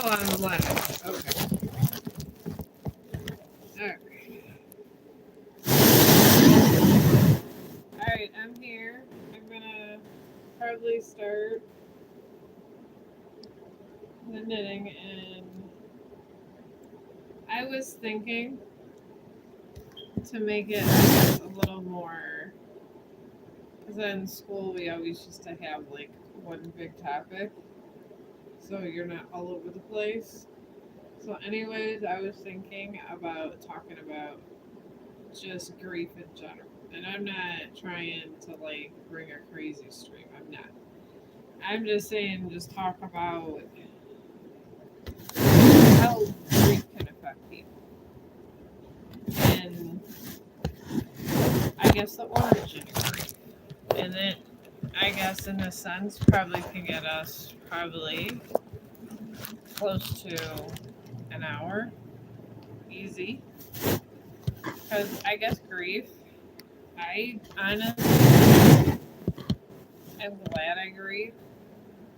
I'm live. Okay. Alright. Alright, I'm here. I'm gonna probably start the knitting, and I was thinking to make it, I guess, a little more. Because in school, we always used to have like one big topic, so you're not all over the place. So, anyways, I was thinking about talking about just grief in general. And I'm not trying to like bring a crazy stream. I'm not. I'm just saying, just talk about how grief can affect people. And I guess the origin of grief. And it, I guess, in a sense, probably can get us probably close to an hour. Easy. Because I guess grief, I honestly am glad I grieve.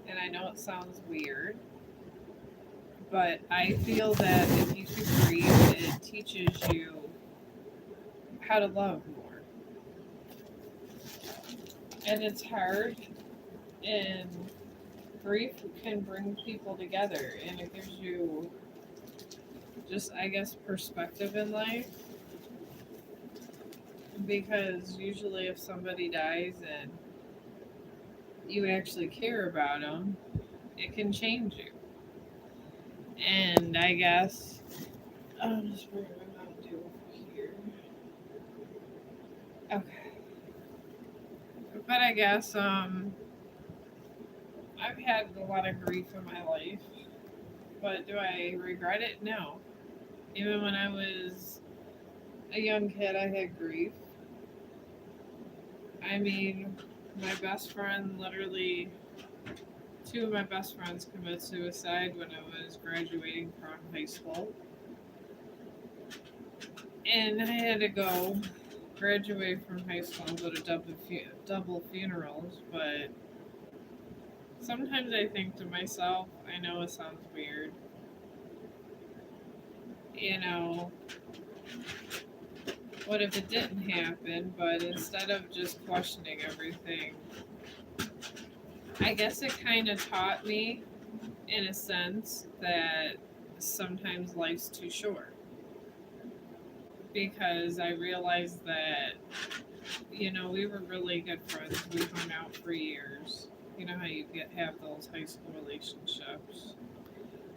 And I know it sounds weird, but I feel that if you can grieve, it teaches you how to love more. And it's hard, and grief can bring people together, and it gives you just, I guess, perspective in life. Because usually, if somebody dies and you actually care about them, it can change you. And I guess I'll just bring my Mountain Dew over here. Okay, but I guess I've had a lot of grief in my life, but do I regret it? No. Even when I was a young kid, I had grief. I mean, my best friend literally, two of my best friends committed suicide when I was graduating from high school. And I had to go graduate from high school and go to double funerals. But sometimes I think to myself, I know it sounds weird, you know, what if it didn't happen? But instead of just questioning everything, I guess it kind of taught me, in a sense, that sometimes life's too short. Because I realized that, we were really good friends. We hung out for years. You know how you have those high school relationships.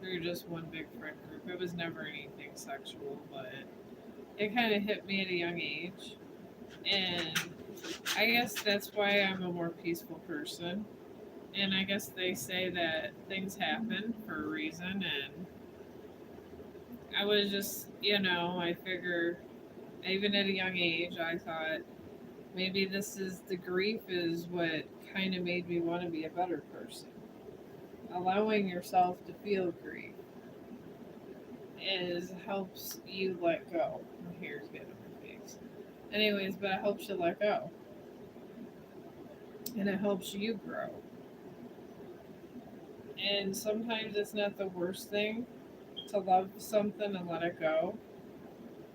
We were just one big friend group. It was never anything sexual, but it kind of hit me at a young age. And I guess that's why I'm a more peaceful person. And I guess they say that things happen for a reason. And I was just, I figure, even at a young age, I thought maybe this is the grief is what kind of made me want to be a better person. Allowing yourself to feel grief is helps you let go. My hair's getting on my face. Anyways, but it helps you let go. And it helps you grow. And sometimes it's not the worst thing to love something and let it go.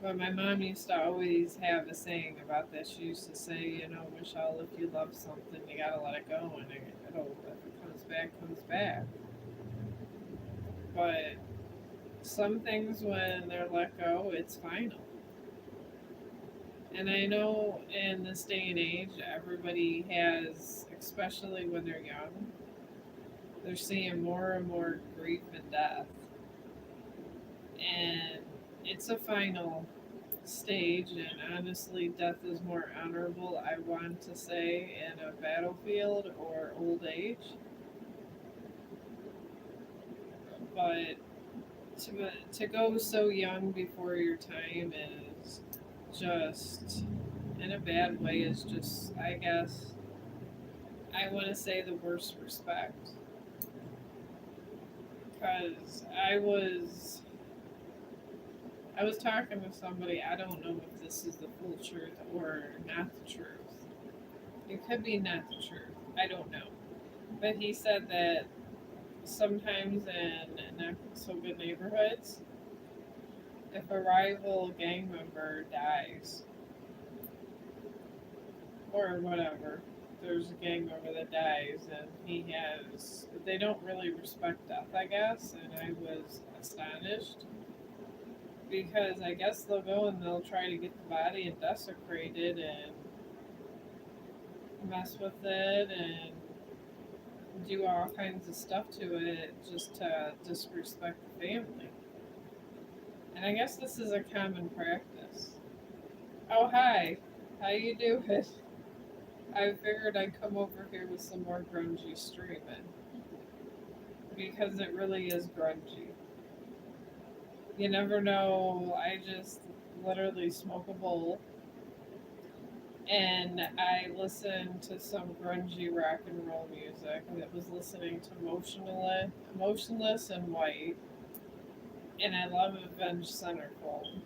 But my mom used to always have a saying about this. She used to say, Michelle, if you love something, you gotta let it go, and it'll, if it comes back, comes back. But some things, when they're let go, it's final. And I know in this day and age, everybody has, especially when they're young, they're seeing more and more grief and death. And it's a final stage, and honestly, death is more honorable, I want to say, in a battlefield or old age. But to go so young before your time is just, in a bad way, is just, I guess, I want to say the worst respect. Because I was talking to somebody. I don't know if this is the full truth or not the truth. It could be not the truth. I don't know. But he said that sometimes in so good neighborhoods. If a rival gang member dies, or whatever, there's a gang member that dies, and they don't really respect death, I guess, and I was astonished because I guess they'll go and they'll try to get the body and desecrate it and mess with it and do all kinds of stuff to it just to disrespect the family. And I guess this is a common practice. Oh, hi. How you doing? I figured I'd come over here with some more grungy streaming because it really is grungy. You never know. I just literally smoke a bowl and I listened to some grungy rock and roll music that was listening to Motionless and White, and I love Avenged Centerfold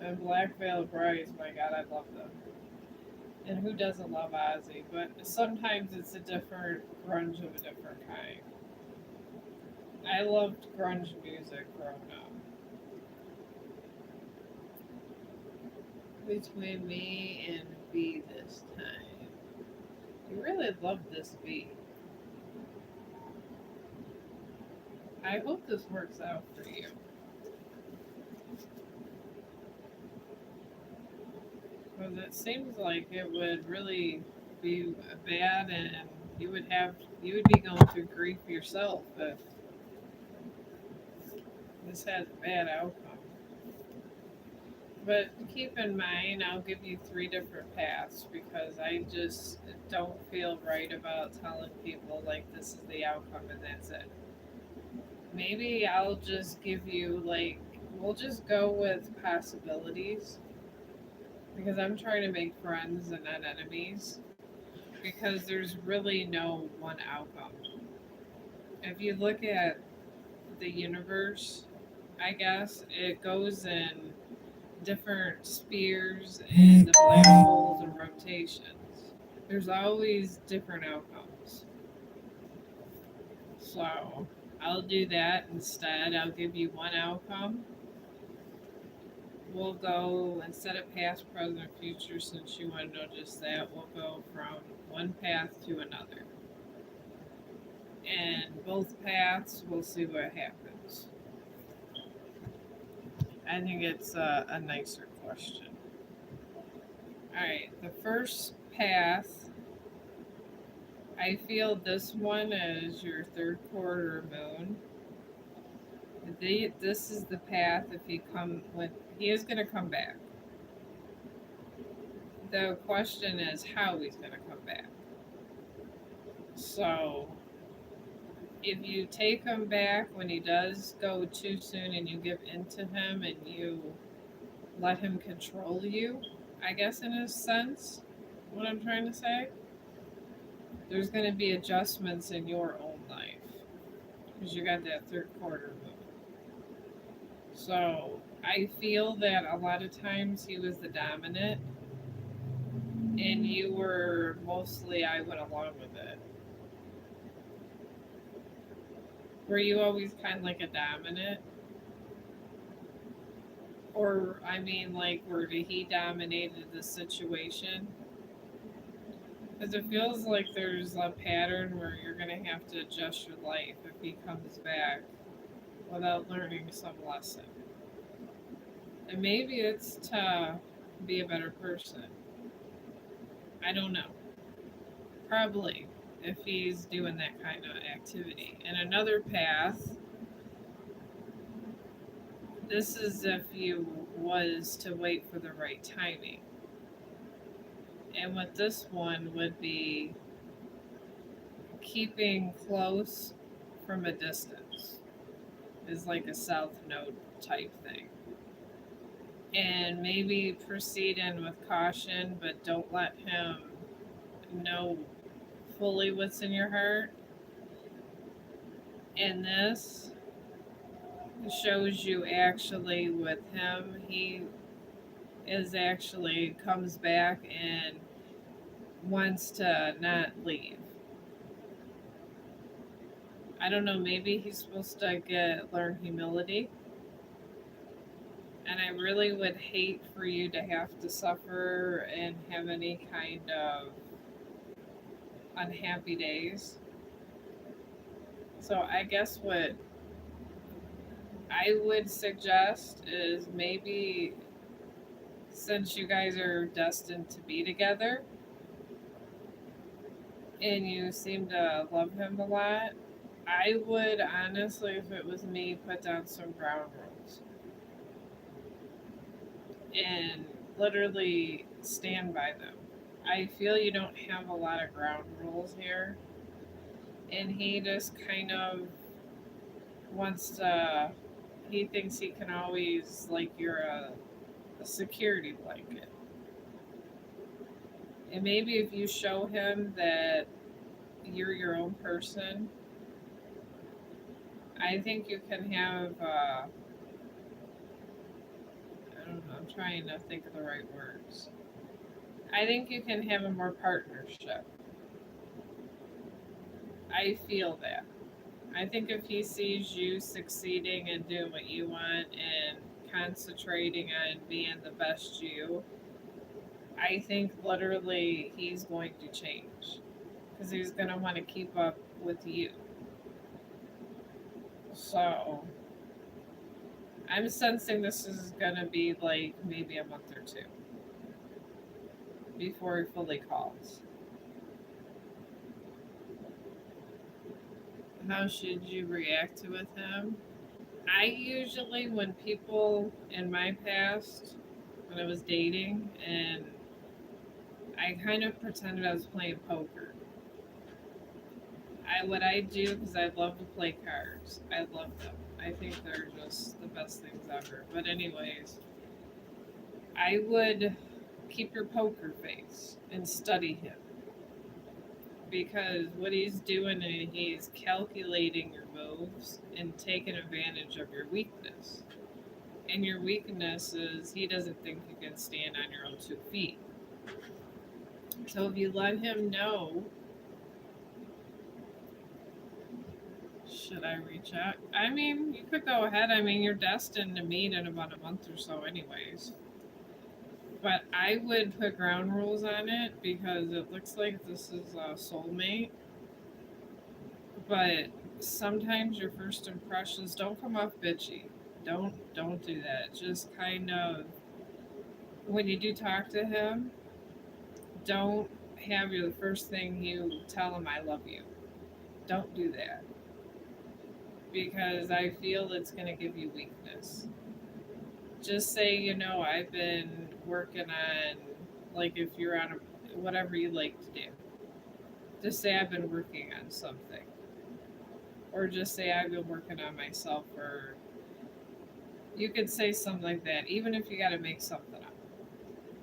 and Black Veil Brides. My God, I love them. And who doesn't love Ozzy? But sometimes it's a different grunge of a different kind. I loved grunge music growing up. Between me and B this time. You really love this beat. I hope this works out for you. Because it seems like it would really be bad and you would be going through grief yourself if this has a bad outcome. But keep in mind, I'll give you three different paths because I just don't feel right about telling people like this is the outcome and that's it. Maybe I'll just give you like we'll just go with possibilities because I'm trying to make friends and not enemies because there's really no one outcome. If you look at the universe, I guess it goes in different spheres and the black holes and rotations. There's always different outcomes. So I'll do that instead. I'll give you one outcome. We'll go instead of past, present, future, since you want to know just that, we'll go from one path to another. And both paths, we'll see what happens. I think it's a nicer question. Alright, the first path, I feel this one is your third quarter moon. This is the path if he is going to come back. The question is how he's going to come back. So if you take him back when he does go too soon and you give in to him and you let him control you, I guess in a sense, what I'm trying to say, there's going to be adjustments in your own life because you got that third quarter moon. So I feel that a lot of times he was the dominant and you were mostly, I went along with it. Were you always kind of like a dominant? Or, I mean, like, where he dominated the situation? Because it feels like there's a pattern where you're going to have to adjust your life if he comes back without learning some lesson. And maybe it's to be a better person. I don't know. Probably, if he's doing that kind of activity. And another path, this is if you was to wait for the right timing. And with this one would be keeping close from a distance is like a south node type thing. And maybe proceed in with caution, but don't let him know fully what's in your heart. And this shows you actually with him, he is actually comes back and wants to not leave. I don't know, maybe he's supposed to learn humility. And I really would hate for you to have to suffer and have any kind of unhappy days. So I guess what I would suggest is maybe since you guys are destined to be together and you seem to love him a lot, I would honestly, if it was me, put down some ground rules and literally stand by them. I feel you don't have a lot of ground rules here, and he just kind of wants to. He thinks he can always, like, you're a security blanket. And maybe if you show him that you're your own person, I think you can have. I don't know. I'm trying to think of the right words. I think you can have a more partnership. I feel that. I think if he sees you succeeding and doing what you want and concentrating on being the best you, I think literally he's going to change because he's going to want to keep up with you. So I'm sensing this is going to be like maybe a month or two before he fully calls. How should you react to with him? I usually, when people in my past, when I was dating, and I kind of pretended I was playing poker. What I do, because I love to play cards. I love them. I think they're just the best things ever. But anyways, I would keep your poker face and study him because what he's doing is he's calculating your moves and taking advantage of your weakness. And your weakness is he doesn't think you can stand on your own 2 feet. So if you let him know, should I reach out? I mean, you could go ahead. I mean, you're destined to meet in about a month or so, anyways. But I would put ground rules on it because it looks like this is a soulmate. But sometimes your first impressions don't come off bitchy. Don't do that. Just kind of when you do talk to him, don't have your the first thing you tell him I love you. Don't do that because I feel it's going to give you weakness. Just say, I've been working on, like, if you're on whatever you like to do. Just say I've been working on something. Or just say I've been working on myself, or you could say something like that, even if you got to make something up.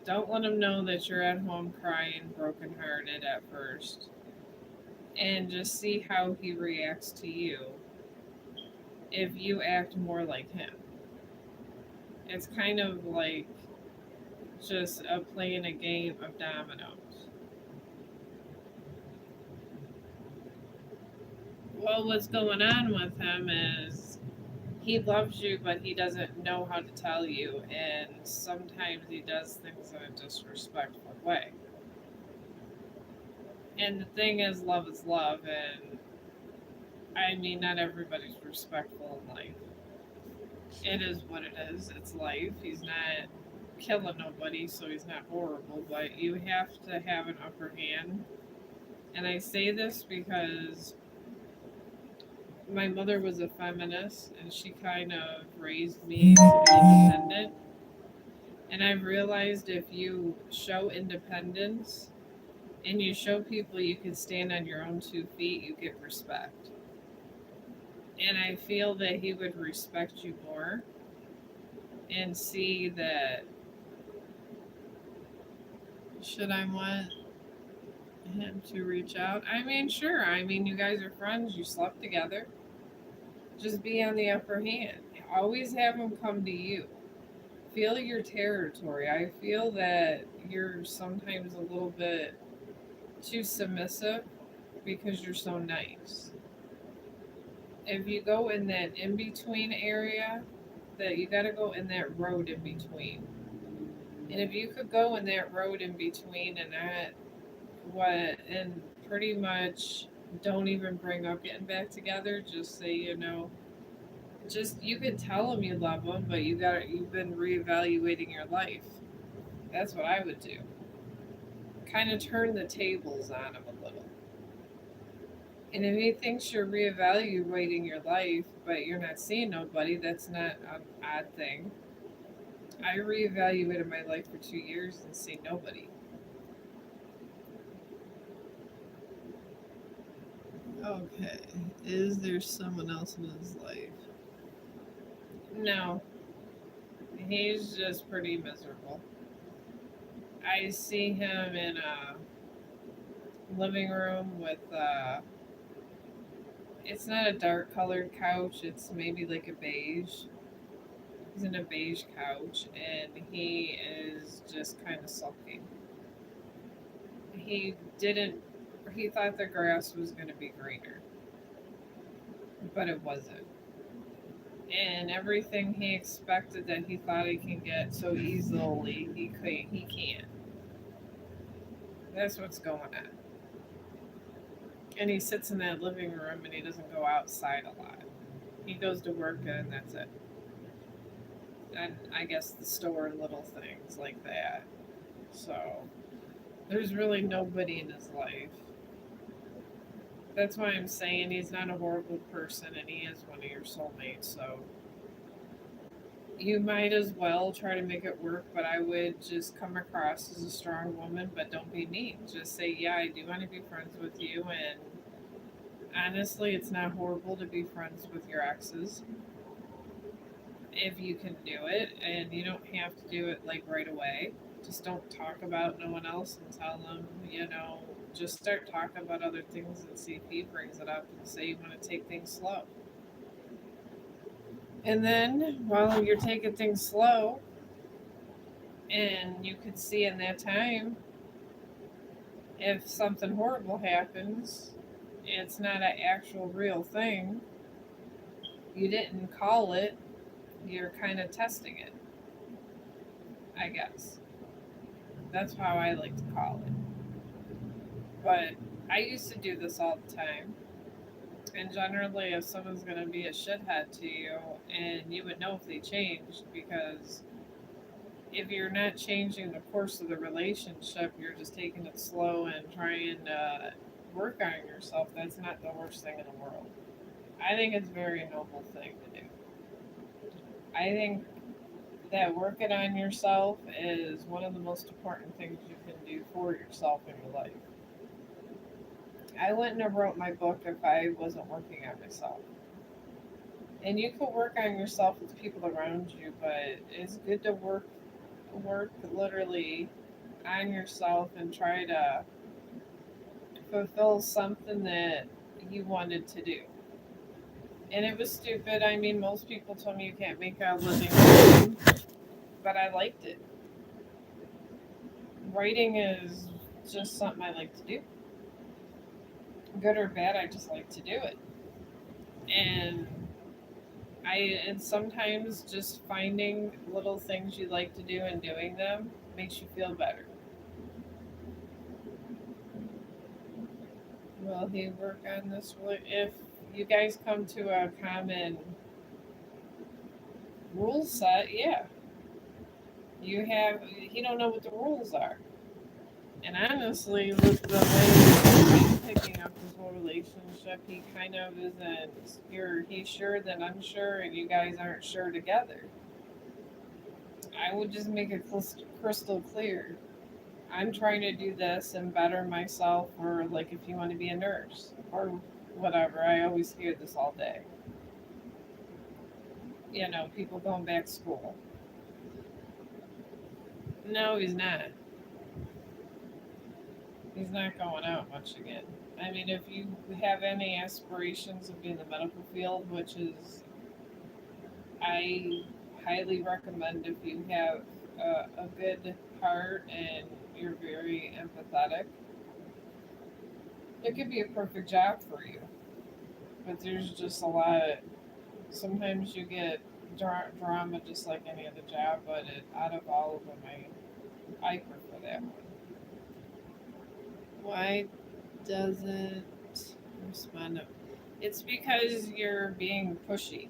Don't let him know that you're at home crying, brokenhearted at first, and just see how he reacts to you if you act more like him. It's kind of like just playing a game of dominoes. Well, what's going on with him is he loves you, but he doesn't know how to tell you, and sometimes he does things in a disrespectful way. And the thing is love, and I mean, not everybody's respectful in life. It is what it is. It's life. He's not killing nobody, so he's not horrible, but you have to have an upper hand. And I say this because my mother was a feminist and she kind of raised me to be independent. And I've realized if you show independence and you show people you can stand on your own 2 feet, you get respect. And I feel that he would respect you more and see that should I want him to reach out? I mean, sure. I mean, you guys are friends, you slept together. Just be on the upper hand. Always have him come to you. Feel your territory. I feel that you're sometimes a little bit too submissive because you're so nice. If you go in that in between area, that you got to go in that road in between. And if you could go in that road in between and that and pretty much don't even bring up getting back together, just say, just you can tell them you love them, but you've been reevaluating your life. That's what I would do. Kind of turn the tables on them a little. And if he thinks you're reevaluating your life, but you're not seeing nobody, that's not an odd thing. I reevaluated my life for 2 years and see nobody. Okay. Is there someone else in his life? No. He's just pretty miserable. I see him in a living room with it's not a dark colored couch, it's maybe like a beige. He's in a beige couch and he is just kind of sulking. He didn't he thought the grass was going to be greener, but it wasn't. And everything he expected that he thought he can get so easily, he can't. That's what's going on. And he sits in that living room and he doesn't go outside a lot. He goes to work and that's it. And I guess the store and little things like that. So there's really nobody in his life. That's why I'm saying he's not a horrible person and he is one of your soulmates. So you might as well try to make it work, but I would just come across as a strong woman, but don't be mean. Just say, yeah, I do want to be friends with you. And honestly, it's not horrible to be friends with your exes if you can do it. And you don't have to do it like right away. Just don't talk about no one else and tell them, just start talking about other things and see if he brings it up and say you want to take things slow. And then while you're taking things slow, and you could see in that time if something horrible happens, it's not an actual real thing. You didn't call it, you're kind of testing it, I guess. That's how I like to call it. But I used to do this all the time. And generally, if someone's going to be a shithead to you, and you would know if they changed, because if you're not changing the course of the relationship, you're just taking it slow and trying to work on yourself, that's not the worst thing in the world. I think it's a very noble thing to do. I think that working on yourself is one of the most important things you can do for yourself in your life. I wouldn't have wrote my book if I wasn't working on myself. And you can work on yourself with people around you, but it's good to work literally on yourself and try to fulfill something that you wanted to do. And it was stupid. I mean, most people told me you can't make a living, but I liked it. Writing is just something I like to do. Good or bad, I just like to do it. And and sometimes just finding little things you like to do and doing them makes you feel better. Will he work on this? If you guys come to a common rule set, yeah. He don't know what the rules are. And honestly, with the way he's picking up this whole relationship, he kind of isn't. He's sure than unsure, and you guys aren't sure together. I would just make it crystal clear. I'm trying to do this and better myself, or like if you want to be a nurse or whatever. I always hear this all day. People going back to school. No, he's not. He's not going out much again. I mean, if you have any aspirations of being in the medical field, which is, I highly recommend if you have a good heart and you're very empathetic, it could be a perfect job for you. But there's just a lot of, sometimes you get drama just like any other job, but out of all of them, I prefer that one. Why doesn't respond? It's because you're being pushy.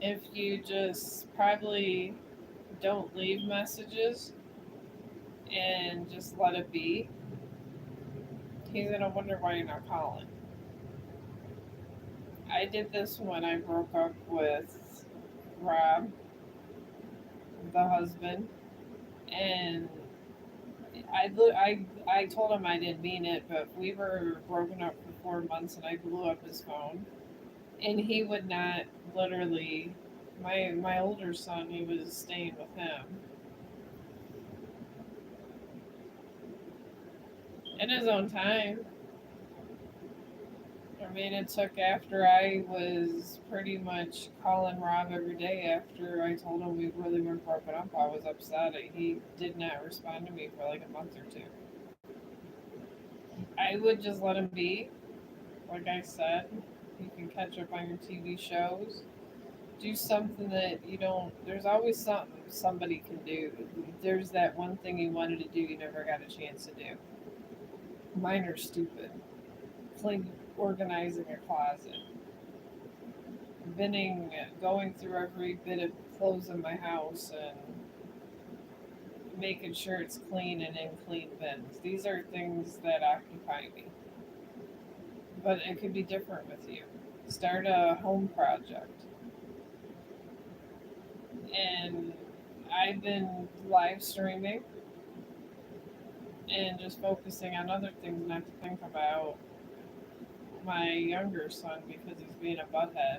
If you just probably don't leave messages and just let it be, he's gonna wonder why you're not calling. I did this when I broke up with Rob, the husband, and I told him I didn't mean it, but we were broken up for 4 months, and I blew up his phone, and he would not literally. My older son, he was staying with him in his own time. I mean, it took after I was pretty much calling Rob every day after I told him we really were broken up. I was upset. He did not respond to me for like a month or two. I would just let him be. Like I said, you can catch up on your TV shows. Do something that you don't. There's always something somebody can do. There's that one thing you wanted to do you never got a chance to do. Mine are stupid. Clean, organizing a closet, binning, going through every bit of clothes in my house and making sure it's clean and in clean bins. These are things that occupy me. But it could be different with you. Start a home project. And I've been live streaming and just focusing on other things, not to think about my younger son because he's being a butthead.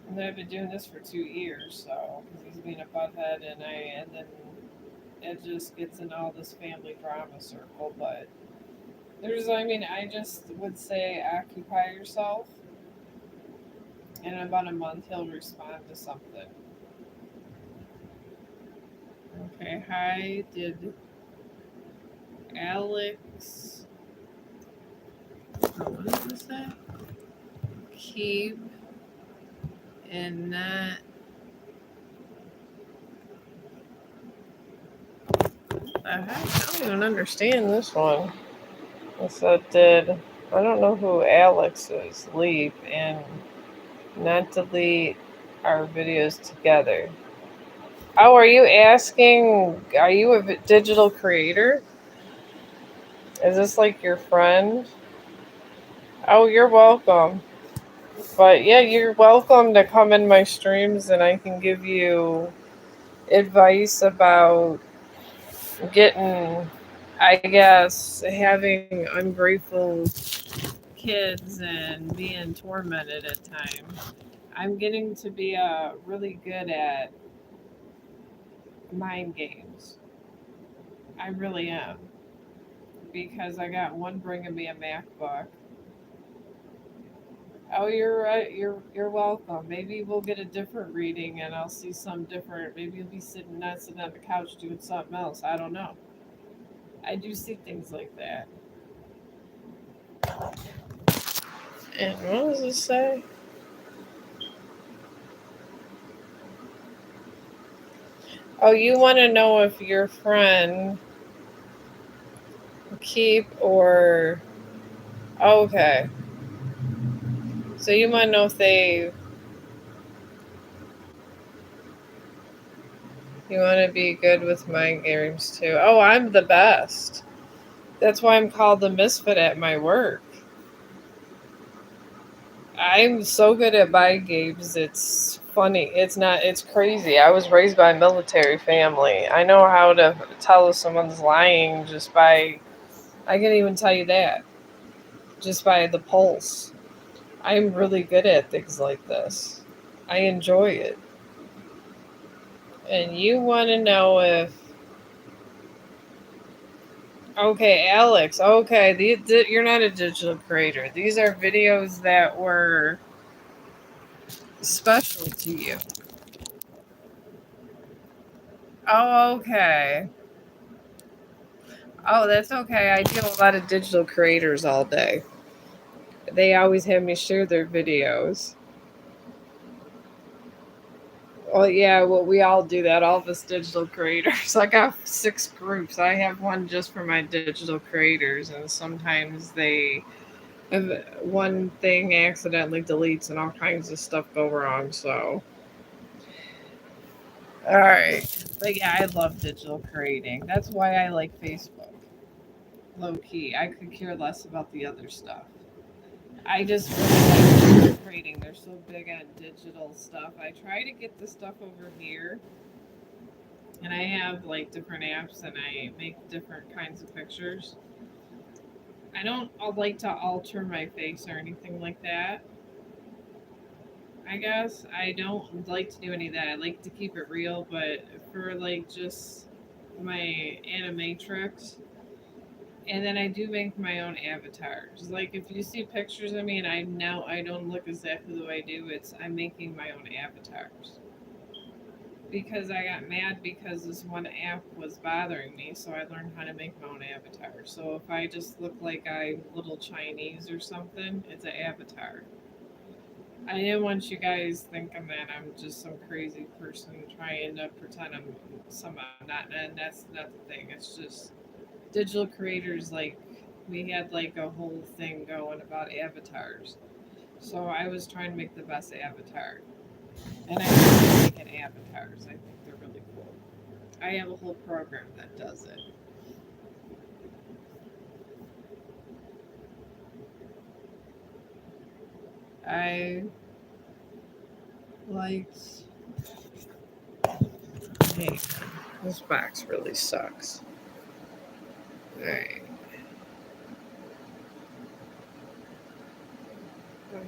And I've been doing this for 2 years, so because he's being a butthead, and then it just gets in all this family drama circle. But I mean, I just would say occupy yourself, and in about a month he'll respond to something. Okay, hi, did Alex, what does this say? Keep and not, I don't even understand this one. It said, I don't know who Alex is, leave and not delete our videos together. Oh, are you asking, are you a digital creator? Is this like your friend? Oh, you're welcome. But yeah, you're welcome to come in my streams and I can give you advice about getting, I guess, having ungrateful kids and being tormented at times. I'm getting to be really good at mind games. I really am. Because I got one bringing me a MacBook. Oh, you're right. You're welcome. Maybe we'll get a different reading, and I'll see some different. Maybe you'll be not sitting on the couch doing something else. I don't know. I do see things like that. And what does it say? Oh, you want to know if your friend keep or okay. So you want to know if they you want to be good with mind games too. Oh, I'm the best. That's why I'm called the misfit at my work. I'm so good at mind games. It's funny. It's not. It's crazy. I was raised by a military family. I know how to tell if someone's lying just by. I can even tell you that just by the pulse. I'm really good at things like this. I enjoy it. And you want to know if. Okay, Alex. Okay, you're not a digital creator. These are videos that were special to you. Oh, okay. Oh, that's okay. I deal with a lot of digital creators all day. they always have me share their videos. Well, yeah, well, we all do that. All of us digital creators. I got 6 groups. I have one just for my digital creators, and sometimes if one thing accidentally deletes, and all kinds of stuff go wrong. So, all right, but yeah, I love digital creating. That's why I like Facebook. Low key, I could care less about the other stuff. I just really like digital creating. They're so big on digital stuff. I try to get the stuff over here, and I have like different apps, and I make different kinds of pictures. I don't like to alter my face or anything like that. I guess I don't like to do any of that. I like to keep it real, but for like just my animatrix, and then I do make my own avatars. Like if you see pictures of me and I don't look exactly the way I do, it's I'm making my own avatars. Because I got mad because this one app was bothering me, so I learned how to make my own avatar. So if I just look like I'm little Chinese or something, it's an avatar. I didn't want you guys thinking that I'm just some crazy person trying to pretend I'm somehow not, and that's not the thing. It's just digital creators, like we had like a whole thing going about avatars. So I was trying to make the best avatar, and I really making avatars. I think they're really cool. I have a whole program that does it. I liked. Hey, this box really sucks. All right.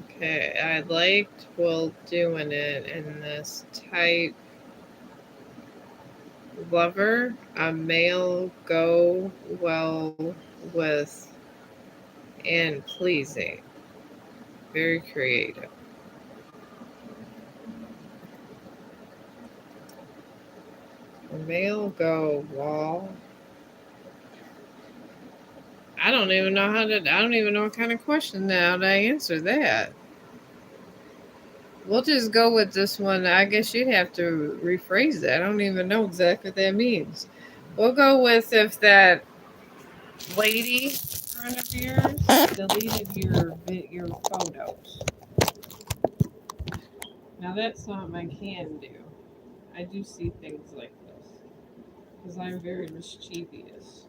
Okay, I liked well doing it in this type lover, a male go well with and pleasing. Very creative. A male go wall. I don't even know what kind of question now to answer that. We'll just go with this one. I guess you'd have to rephrase that. I don't even know exactly what that means. We'll go with if that lady friend of yours deleted your photos. Now that's something I can do. I do see things like this because I'm very mischievous.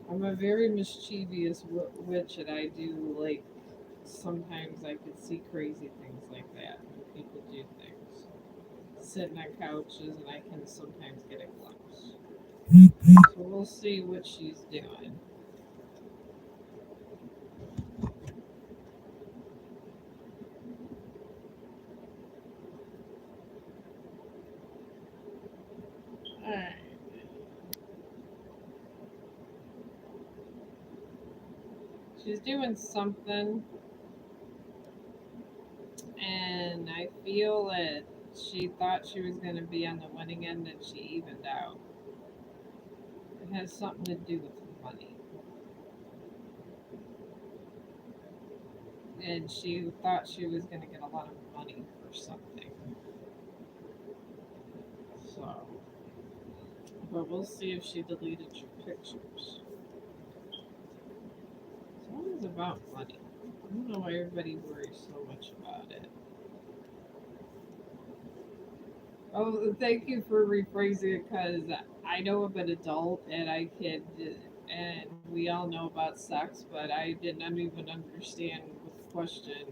I'm a very mischievous witch, and I do like sometimes I could see crazy things like that when people do things. Sitting on couches, and I can sometimes get a glimpse. So we'll see what she's doing. Alright. She's doing something, and I feel that she thought she was going to be on the winning end, and she evened out. It has something to do with money. And she thought she was going to get a lot of money for something. So, but we'll see if she deleted your pictures. It's always about money. I don't know why everybody worries so much about it. Oh, thank you for rephrasing it because I know I'm an adult and I can, and we all know about sex, but I didn't even understand the question.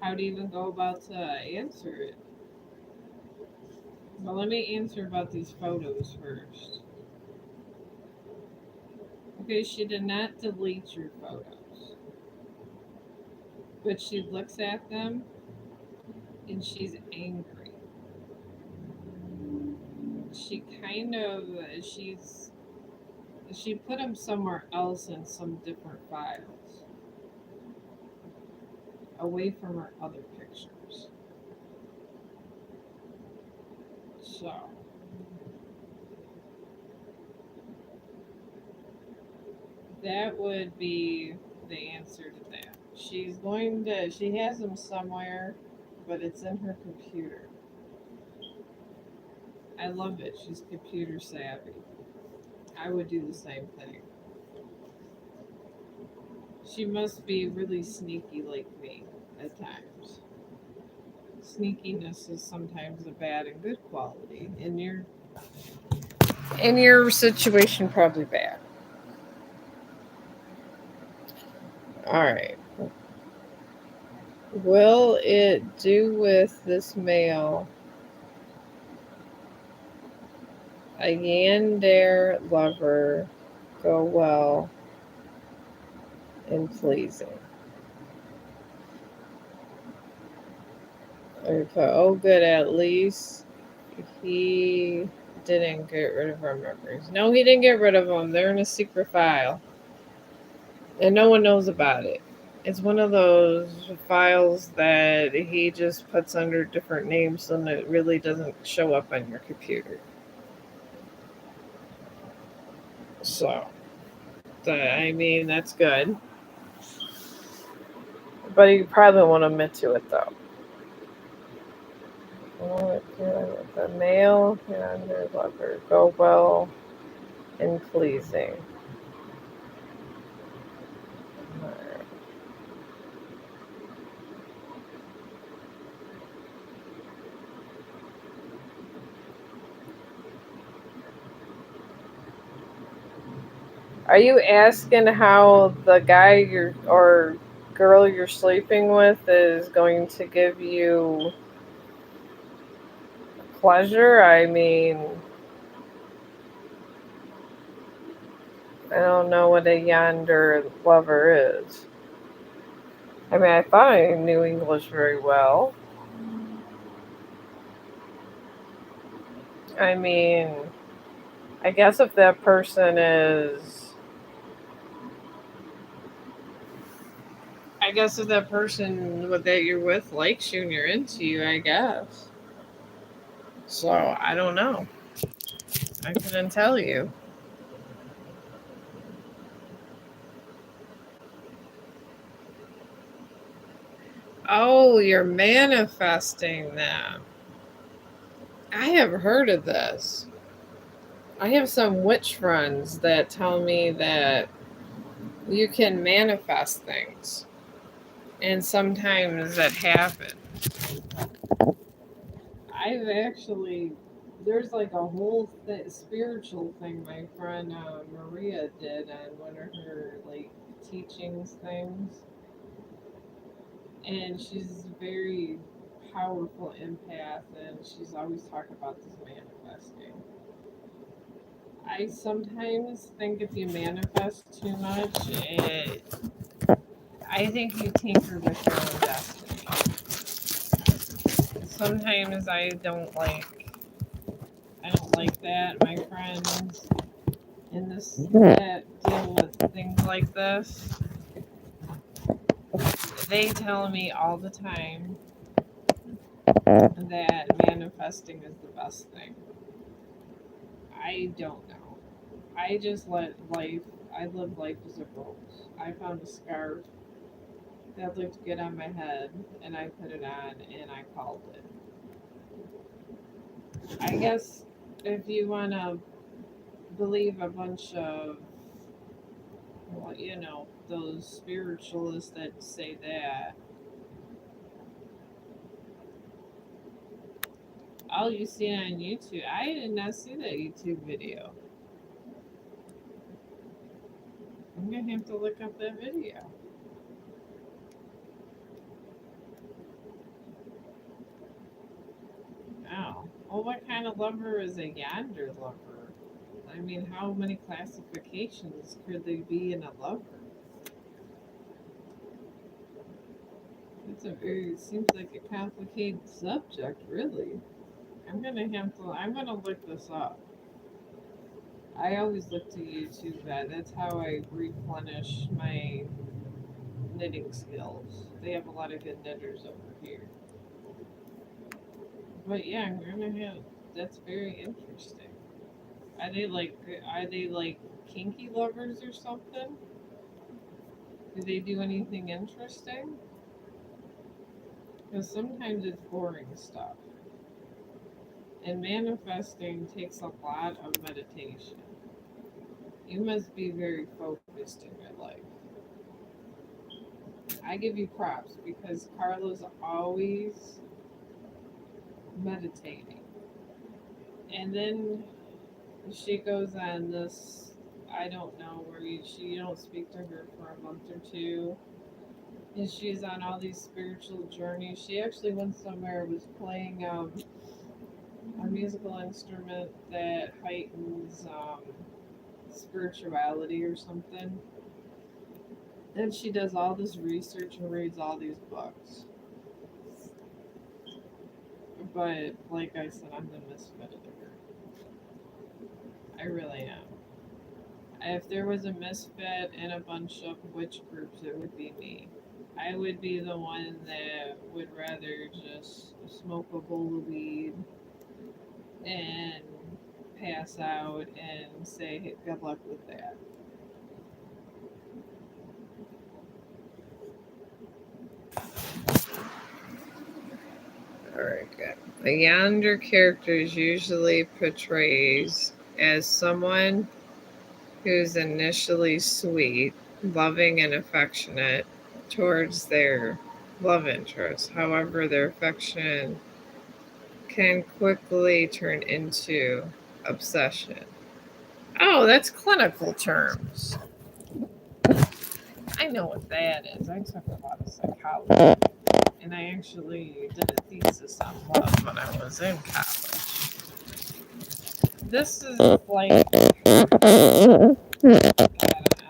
How to even go about to answer it? Well, let me answer about these photos first. Okay, she did not delete your photos, but she looks at them and she's angry. She kind of she put them somewhere else in some different files, away from her other pictures. So that would be the answer to that. She has them somewhere, but it's in her computer. I love it. She's computer savvy. I would do the same thing. She must be really sneaky like me at times. Sneakiness is sometimes a bad and good quality. In your situation, probably bad. All right. Will it do with this male a yandere lover go well in pleasing? We put, oh, good, at least he didn't get rid of our memories. No, he didn't get rid of them. They're in a secret file, and no one knows about it. It's one of those files that he just puts under different names and it really doesn't show up on your computer. So, I mean, that's good. But you probably won't admit to it, though. The male and their lover go well in pleasing. Are you asking how the guy or girl you're sleeping with is going to give you pleasure? I mean, I don't know what a yonder lover is. I mean, I thought I knew English very well. I mean, I guess if that person is. I guess if that person that you're with likes you and you're into you, I guess. So, I don't know. I couldn't tell you. Oh, you're manifesting them. I have heard of this. I have some witch friends that tell me that you can manifest things, and sometimes that happens. I've actually, there's like a whole spiritual thing my friend Maria did on one of her like teachings things, and she's very powerful empath, and she's always talking about this manifesting. I sometimes think if you manifest too much, I think you tinker with your own destiny. Sometimes I don't like that. My friends in this that deal with things like this, they tell me all the time that manifesting is the best thing. I don't know. I just let life. I live life as it rolls. I found a scarf that looked good on my head, and I put it on, and I called it. I guess if you want to believe a bunch of, well, those spiritualists that say that, oh, you see it on YouTube. I did not see that YouTube video. I'm gonna have to look up that video. Oh, well, what kind of lover is a yonder lover? I mean, how many classifications could there be in a lover? It seems like a complicated subject, really. I'm gonna look this up. I always look to YouTube. That's how I replenish my knitting skills. They have a lot of good knitters over here. But yeah, I'm gonna have. That's very interesting. Are they like kinky lovers or something? Do they do anything interesting? Because sometimes it's boring stuff. And manifesting takes a lot of meditation. You must be very focused in your life. I give you props because Carla's always meditating. And then she goes on this, I don't know, where you don't speak to her for a month or two. And she's on all these spiritual journeys. She actually went somewhere, was playing a musical instrument that heightens spirituality or something. And she does all this research and reads all these books. But like I said, I'm the misfit of the group. I really am. If there was a misfit in a bunch of witch groups, it would be me. I would be the one that would rather just smoke a bowl of weed and pass out and say, hey, good luck with that. Alright, good. The yonder character is usually portrays as someone who's initially sweet, loving, and affectionate towards their love interest. However, their affection can quickly turn into obsession. Oh, that's clinical terms. I know what that is. I took a lot of psychology, and I actually did a thesis on love when I was in college. This is like, I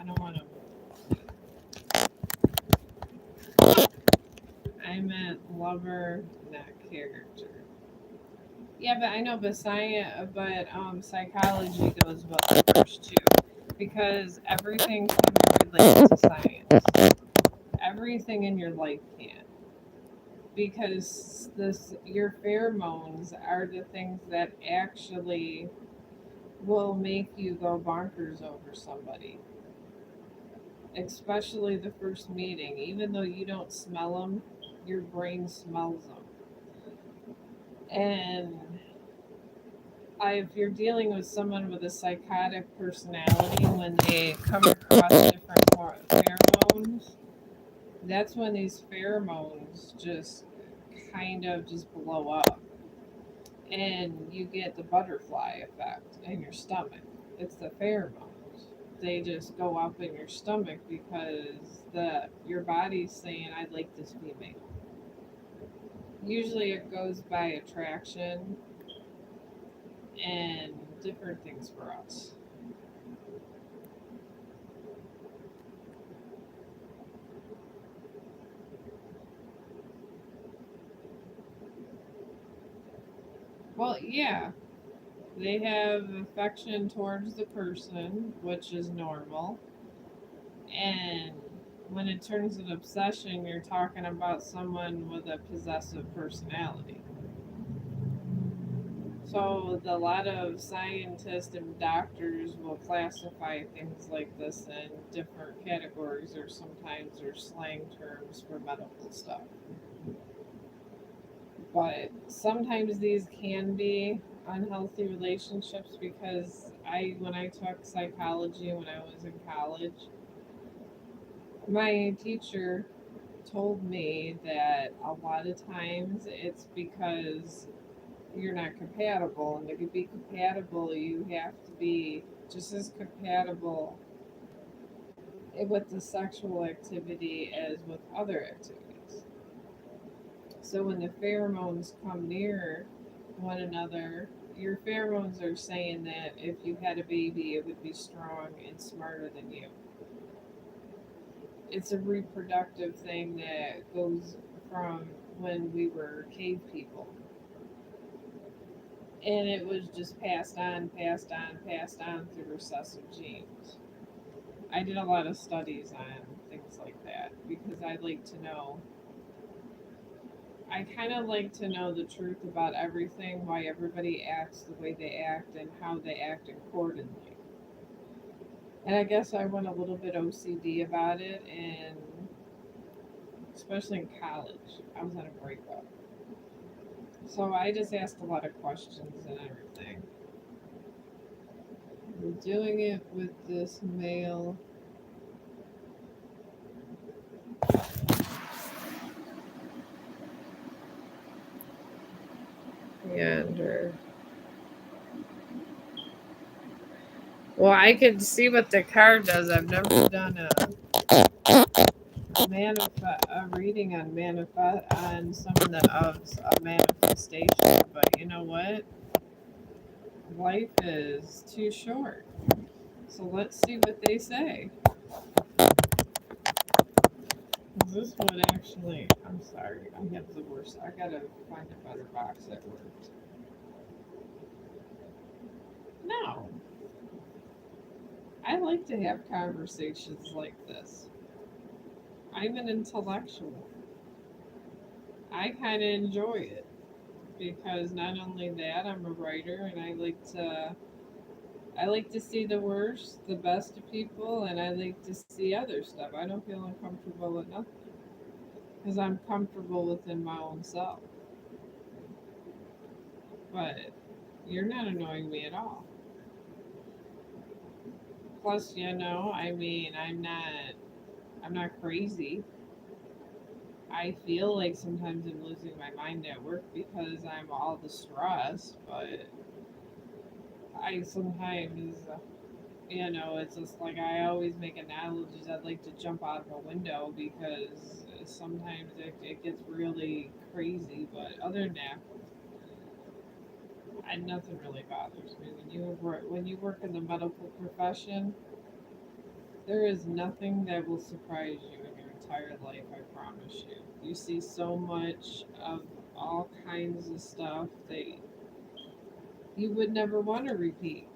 don't want to. I meant lover, not character. Yeah, but I know, but psychology goes well first too, because everything can be related to science. Everything in your life can, because this your pheromones are the things that actually will make you go bonkers over somebody, especially the first meeting. Even though you don't smell them, your brain smells them, and if you're dealing with someone with a psychotic personality, when they come across different pheromones, that's when these pheromones just kind of just blow up. And you get the butterfly effect in your stomach. It's the pheromones. They just go up in your stomach because your body's saying, I like this female. Usually it goes by attraction and different things for us. Well, yeah, they have affection towards the person, which is normal. And when it turns an obsession, you're talking about someone with a possessive personality. So a lot of scientists and doctors will classify things like this in different categories, or sometimes they're slang terms for medical stuff. But sometimes these can be unhealthy relationships because when I took psychology when I was in college, my teacher told me that a lot of times it's because you're not compatible, and to be compatible you have to be just as compatible with the sexual activity as with other activities. So when the pheromones come near one another, your pheromones are saying that if you had a baby, it would be strong and smarter than you. It's a reproductive thing that goes from when we were cave people. And it was just passed on, passed on, passed on through recessive genes. I did a lot of studies on things like that because I kind of like to know the truth about everything, why everybody acts the way they act, and how they act accordingly. And I guess I went a little bit OCD about it, and especially in college, I was on a breakup. So I just asked a lot of questions and everything. We're doing it with this male yonder. Well, I can see what the card does. I've never done a reading on some of the of a manifestation, but you know what? Life is too short. So let's see what they say. This would actually. I'm sorry. I have the worst. I gotta find a better box that works. No, I like to have conversations like this. I'm an intellectual. I kind of enjoy it because not only that, I'm a writer and I like to see the worst, the best of people, and I like to see other stuff. I don't feel uncomfortable with nothing because I'm comfortable within my own self. But you're not annoying me at all. Plus, I mean, I'm not crazy. I feel like sometimes I'm losing my mind at work because I'm all the stress, but I sometimes, it's just like I always make analogies. I'd like to jump out of a window because sometimes it gets really crazy, but other than that, nothing really bothers me. When you work in the medical profession, there is nothing that will surprise you in your entire life, I promise you. You see so much of all kinds of stuff that you would never want to repeat.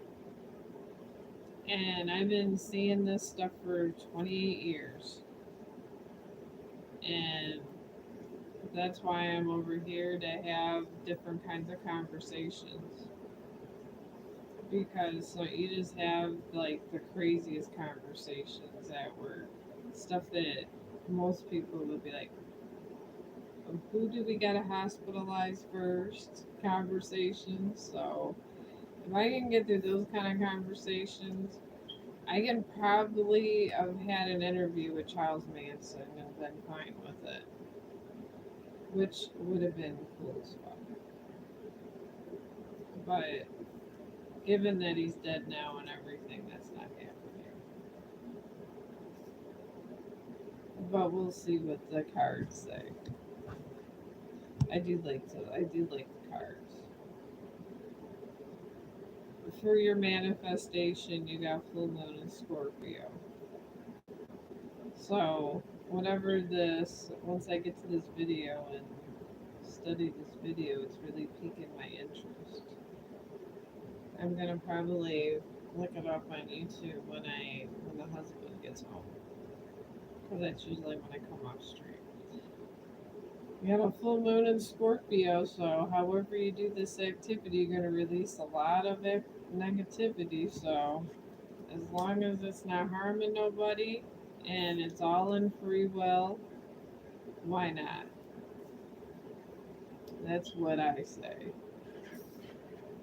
And I've been seeing this stuff for 28 years. And that's why I'm over here to have different kinds of conversations. Because so you just have like the craziest conversations at work. Stuff that most people would be like, who do we gotta hospitalize first? Conversations. So if I can get through those kind of conversations, I can probably have had an interview with Charles Manson and been fine with it, which would have been cool as fuck. But given that he's dead now and everything, that's not happening. But we'll see what the cards say. I do like the cards. For your manifestation, you got full moon in Scorpio. So, once I get to this video and study this video, it's really piquing my interest. I'm gonna probably look it up on YouTube when the husband gets home, because that's usually when I come off stream. You got a full moon in Scorpio, so however you do this activity, you're gonna release a lot of negativity. So as long as it's not harming nobody and it's all in free will, why not? That's what I say.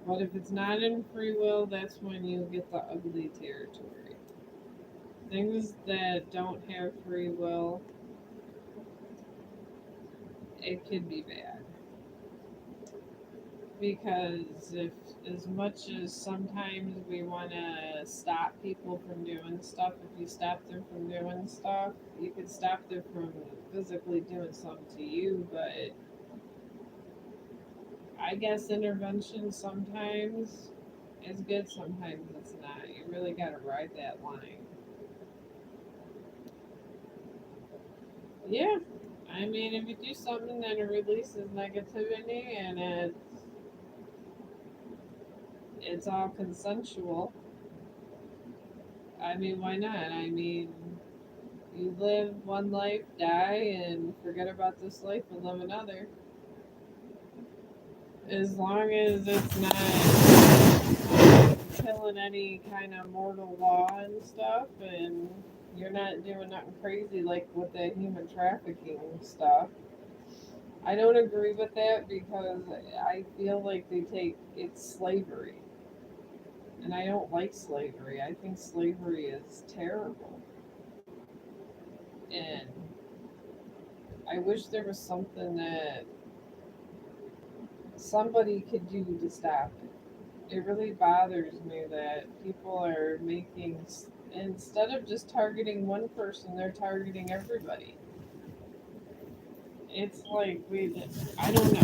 But if it's not in free will, that's when you get the ugly territory. Things that don't have free will, it could be bad. Because if, as much as sometimes we want to stop people from doing stuff, if you stop them from doing stuff, you can stop them from physically doing something to you, but I guess intervention sometimes is good, sometimes it's not. You really got to ride that line. Yeah, I mean, if you do something that releases negativity and it's all consensual, I mean, why not? I mean, you live one life, die, and forget about this life and live another. As long as it's not killing any kind of mortal law and stuff, and you're not doing nothing crazy like with the human trafficking stuff. I don't agree with that because I feel like they take it's slavery, and I don't like slavery. I think slavery is terrible, and I wish there was something that somebody could do to stop it. It really bothers me that people are making, instead of just targeting one person, they're targeting everybody. It's like I don't know.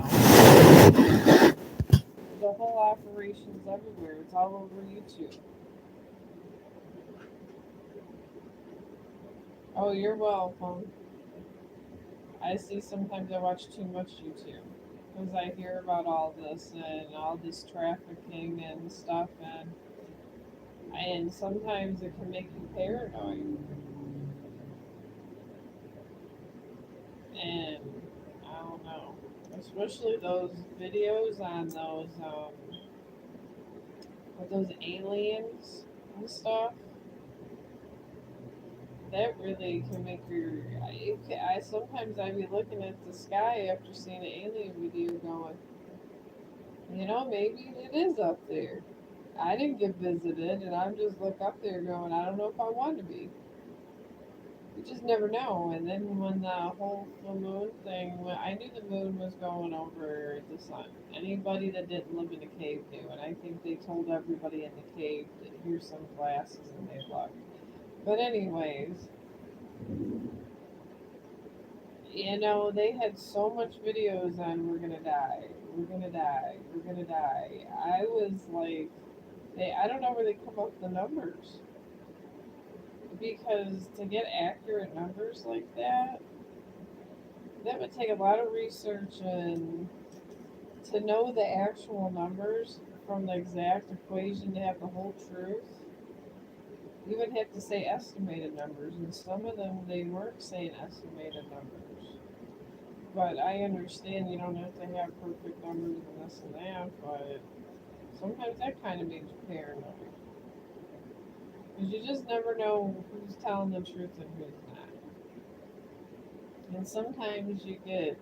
The whole operation's everywhere. It's all over YouTube. Oh, you're welcome. I see sometimes I watch too much YouTube because I hear about all this and all this trafficking and stuff, and sometimes it can make you paranoid. And I don't know, especially those videos on those with those aliens and stuff. That really can make your. I sometimes I be looking at the sky after seeing an alien video, going, maybe it is up there. I didn't get visited, and I'm just look up there going, I don't know if I want to be. You just never know. And then when the whole full moon thing, when I knew the moon was going over the sun. Anybody that didn't live in a cave knew, and I think they told everybody in the cave that here's some glasses, and they left. But anyways, they had so much videos on we're gonna die, we're gonna die, we're gonna die. I was like, I don't know where they come up with the numbers because to get accurate numbers like that would take a lot of research, and to know the actual numbers from the exact equation to have the whole truth, you would have to say estimated numbers, and some of them they weren't saying estimated numbers. But I understand you don't have to have perfect numbers and this and that, but sometimes that kind of makes you paranoid. Because you just never know who's telling the truth and who's not. And sometimes you get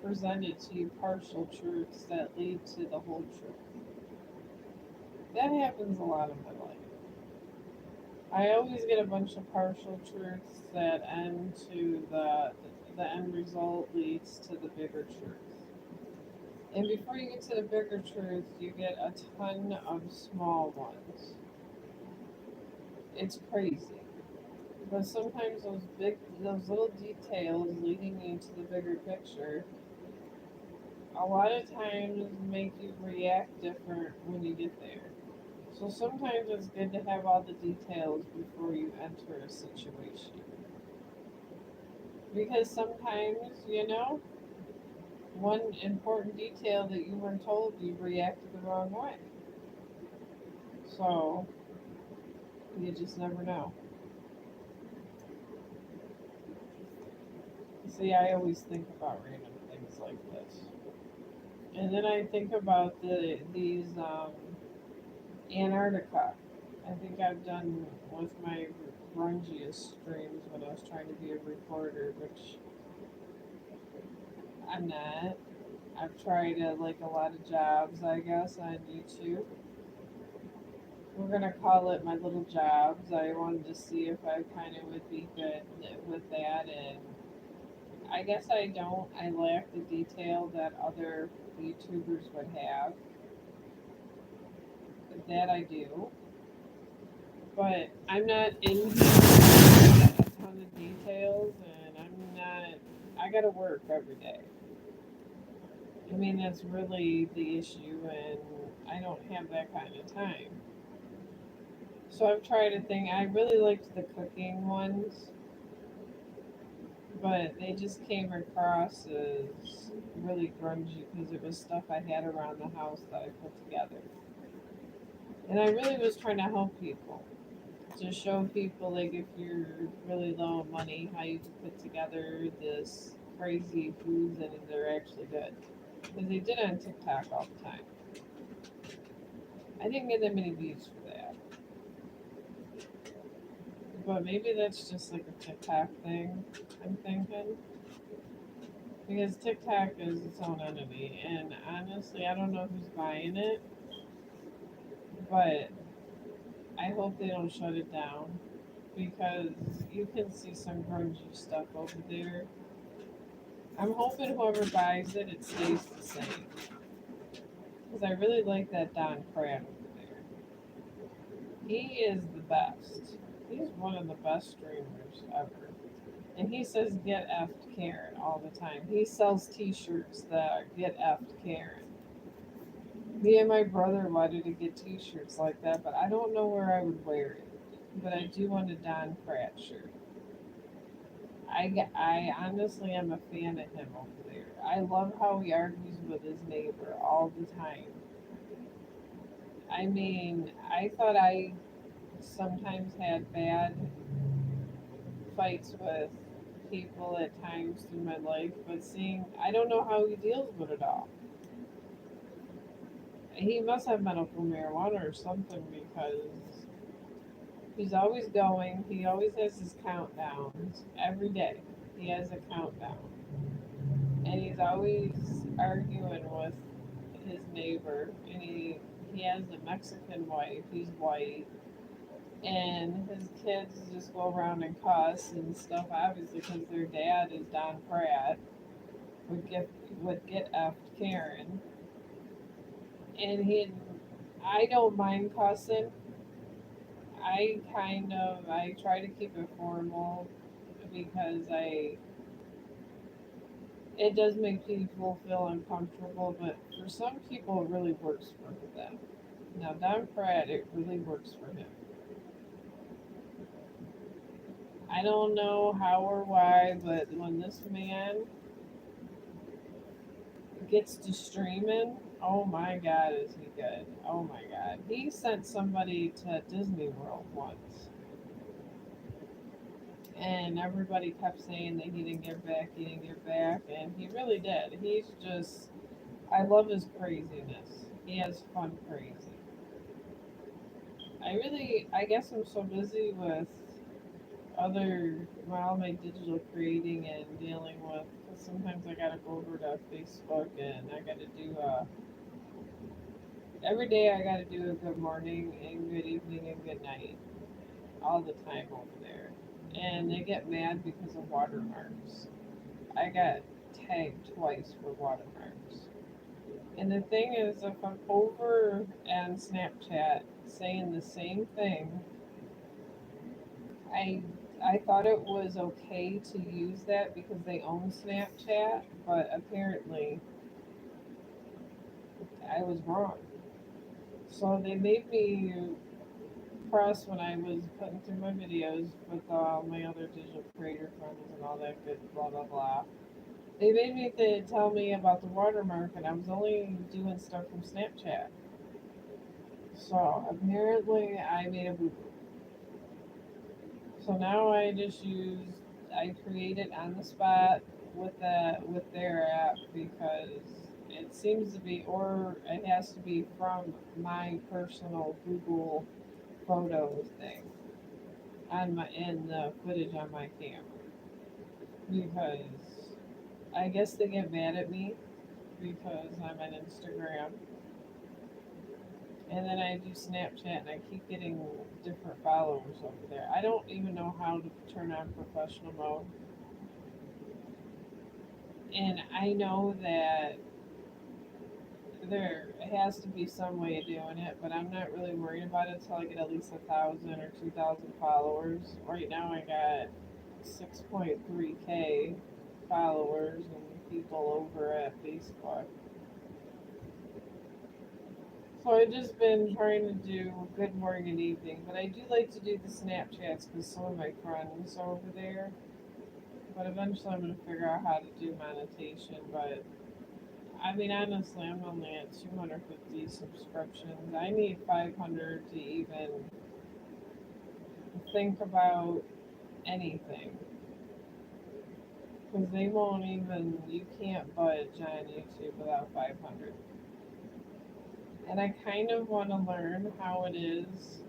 presented to you partial truths that lead to the whole truth. That happens a lot in my life. I always get a bunch of partial truths that end to the end result leads to the bigger truth. And before you get to the bigger truth, you get a ton of small ones. It's crazy. But sometimes those little details leading you to the bigger picture, a lot of times make you react different when you get there. So sometimes it's good to have all the details before you enter a situation. Because sometimes, one important detail that you weren't told, you reacted the wrong way. So you just never know. See, I always think about random things like this. And then I think about these Antarctica. I think I've done with my grungiest streams when I was trying to be a reporter, which I'm not. I've tried like a lot of jobs, I guess, on YouTube. We're gonna call it my little jobs. I wanted to see if I kind of would be good with that, and I guess I don't. I lack the detail that other YouTubers would have. That I do, but I'm not in here with a ton of details, and I'm not. I gotta work every day. I mean, that's really the issue, and I don't have that kind of time. So I've tried a thing. I really liked the cooking ones, but they just came across as really grungy because it was stuff I had around the house that I put together. And I really was trying to help people, to show people like if you're really low on money, how you can put together this crazy foods and they're actually good. Because they did it on TikTok all the time. I didn't get that many views for that. But maybe that's just like a TikTok thing, I'm thinking. Because TikTok is its own entity, and honestly, I don't know who's buying it, but I hope they don't shut it down because you can see some grungy stuff over there. I'm hoping whoever buys it, it stays the same. Because I really like that Don Pratt over there. He is the best. He's one of the best streamers ever. And he says get effed Karen all the time. He sells t-shirts that are get effed Karen. Me and my brother wanted to get t-shirts like that, but I don't know where I would wear it. But I do want a Don Pratt shirt. I honestly am a fan of him over there. I love how he argues with his neighbor all the time. I mean, I thought I sometimes had bad fights with people at times through my life, but seeing, I don't know how he deals with it all. He must have medical marijuana or something because he's always going. He always has his countdowns every day. He has a countdown. And he's always arguing with his neighbor. And he has a Mexican wife. He's white. And his kids just go around and cuss and stuff, obviously, because their dad is Don Pratt, would get effed Karen. And I don't mind cussing. I try to keep it formal because it does make people feel uncomfortable, but for some people it really works for them. Now, Don Pratt, it really works for him. I don't know how or why, but when this man gets to streaming, oh my god, is he good? Oh my god. He sent somebody to Disney World once, and everybody kept saying that he didn't get back, and he really did. I love his craziness. He has fun crazy. I guess I'm so busy with all my digital creating and dealing with, because sometimes I gotta go over to Facebook and I gotta do every day I gotta do a good morning and good evening and good night all the time over there. And they get mad because of watermarks. I got tagged twice for watermarks. And the thing is, if I'm over on Snapchat saying the same thing, I I thought it was okay to use that because they own Snapchat, but apparently I was wrong. So they made me press when I was putting through my videos with all my other digital creator friends and all that good blah blah blah. They made me tell me about the watermark, and I was only doing stuff from Snapchat. So apparently I made a boo boo. So now I create it on the spot with their app because it seems to be, or it has to be from my personal Google Photos thing on my in the footage on my camera because I guess they get mad at me because I'm on Instagram and then I do Snapchat and I keep getting different followers over there. I don't even know how to turn on professional mode. And I know that there has to be some way of doing it, but I'm not really worried about it until I get at least 1,000 or 2,000 followers. Right now, I got 6.3K followers and people over at Facebook. So I've just been trying to do good morning and evening, but I do like to do the Snapchats because some of my friends are over there. But eventually, I'm gonna figure out how to do meditation. But I mean, honestly, I'm only at 250 subscriptions. I need 500 to even think about anything. Because they won't even, you can't budge on YouTube without 500. And I kind of want to learn how it is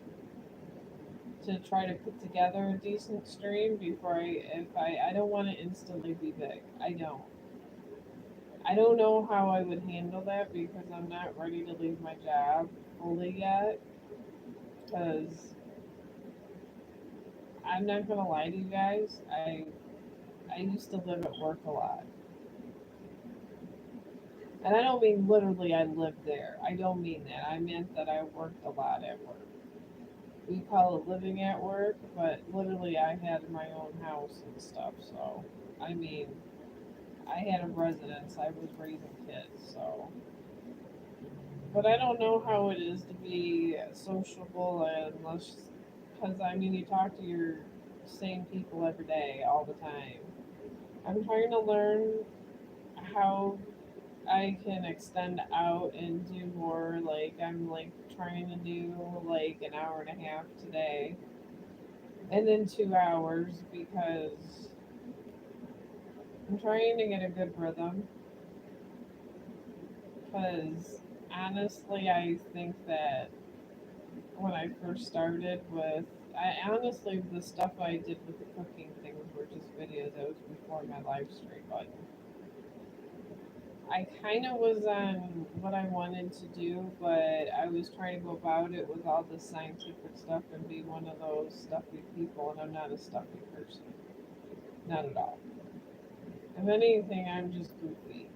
to try to put together a decent stream before I don't want to instantly be big. I don't know how I would handle that because I'm not ready to leave my job fully yet. Because I'm not gonna lie to you guys, I used to live at work a lot, and I don't mean literally I lived there. I don't mean that. I meant that I worked a lot at work. We call it living at work, but literally I had my own house and stuff. So I mean, I had a residence. I was raising kids, so. But I don't know how it is to be sociable unless, because I mean, you talk to your same people every day, all the time. I'm trying to learn how I can extend out and do more. Like, I'm like trying to do like an hour and a half today and then 2 hours because I'm trying to get a good rhythm. Because honestly, I think that when I first started with, I honestly, the stuff I did with the cooking things were just videos. That was before my live stream, but I kind of was on what I wanted to do, but I was trying to go about it with all the scientific stuff and be one of those stuffy people, and I'm not a stuffy person. Not at all. If anything, I'm just goofy.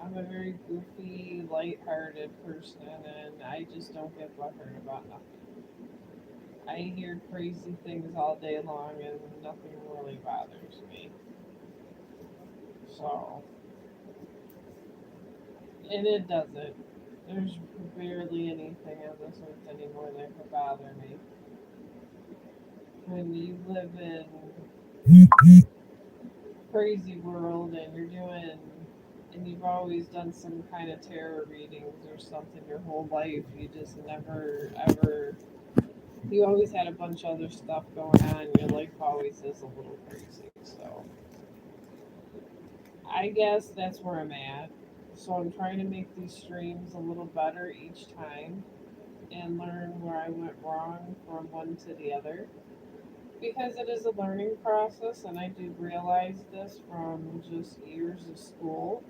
I'm a very goofy, light-hearted person, and I just don't get butthurt about nothing. I hear crazy things all day long, and nothing really bothers me. So, and it doesn't. There's barely anything on this earth anymore that could bother me. When you live in crazy world and you're doing, and you've always done some kind of tarot readings or something your whole life, you just never ever. You always had a bunch of other stuff going on. Your life always is a little crazy. So I guess that's where I'm at. So I'm trying to make these streams a little better each time and learn where I went wrong from one to the other. Because it is a learning process, and I do realize this from just years of school.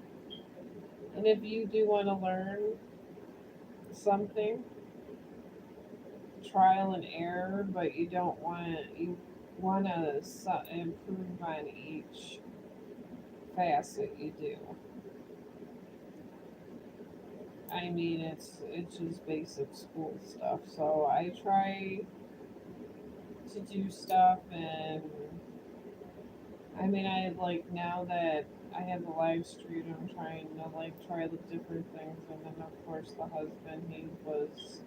And if you do want to learn something, trial and error, but you don't want to, you want to improve on each facet you do. I mean, it's just basic school stuff. So I try to do stuff, and I mean, I like now that I have the live stream, I'm trying to like try the different things, and then of course the husband, he was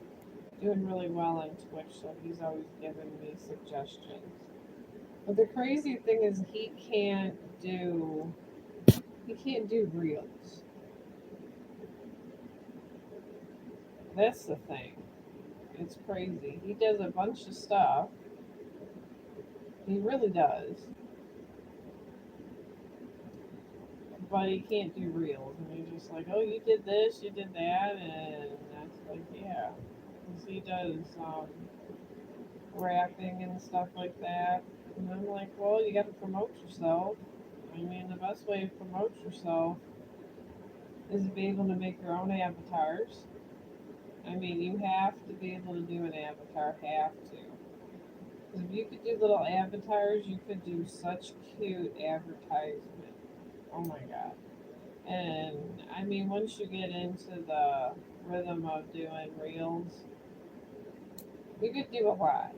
doing really well on Twitch, so he's always giving me suggestions. But the crazy thing is he can't do reels. That's the thing. It's crazy. He does a bunch of stuff. He really does. But he can't do reels. And he's just like, oh, you did this, you did that. And that's like, yeah. Because he does rapping and stuff like that. And I'm like, well, you got to promote yourself. I mean, the best way to promote yourself is to be able to make your own avatars. I mean, you have to be able to do an avatar, have to. Because if you could do little avatars, you could do such cute advertisement. Oh my god. And I mean, once you get into the rhythm of doing reels, you could do a lot.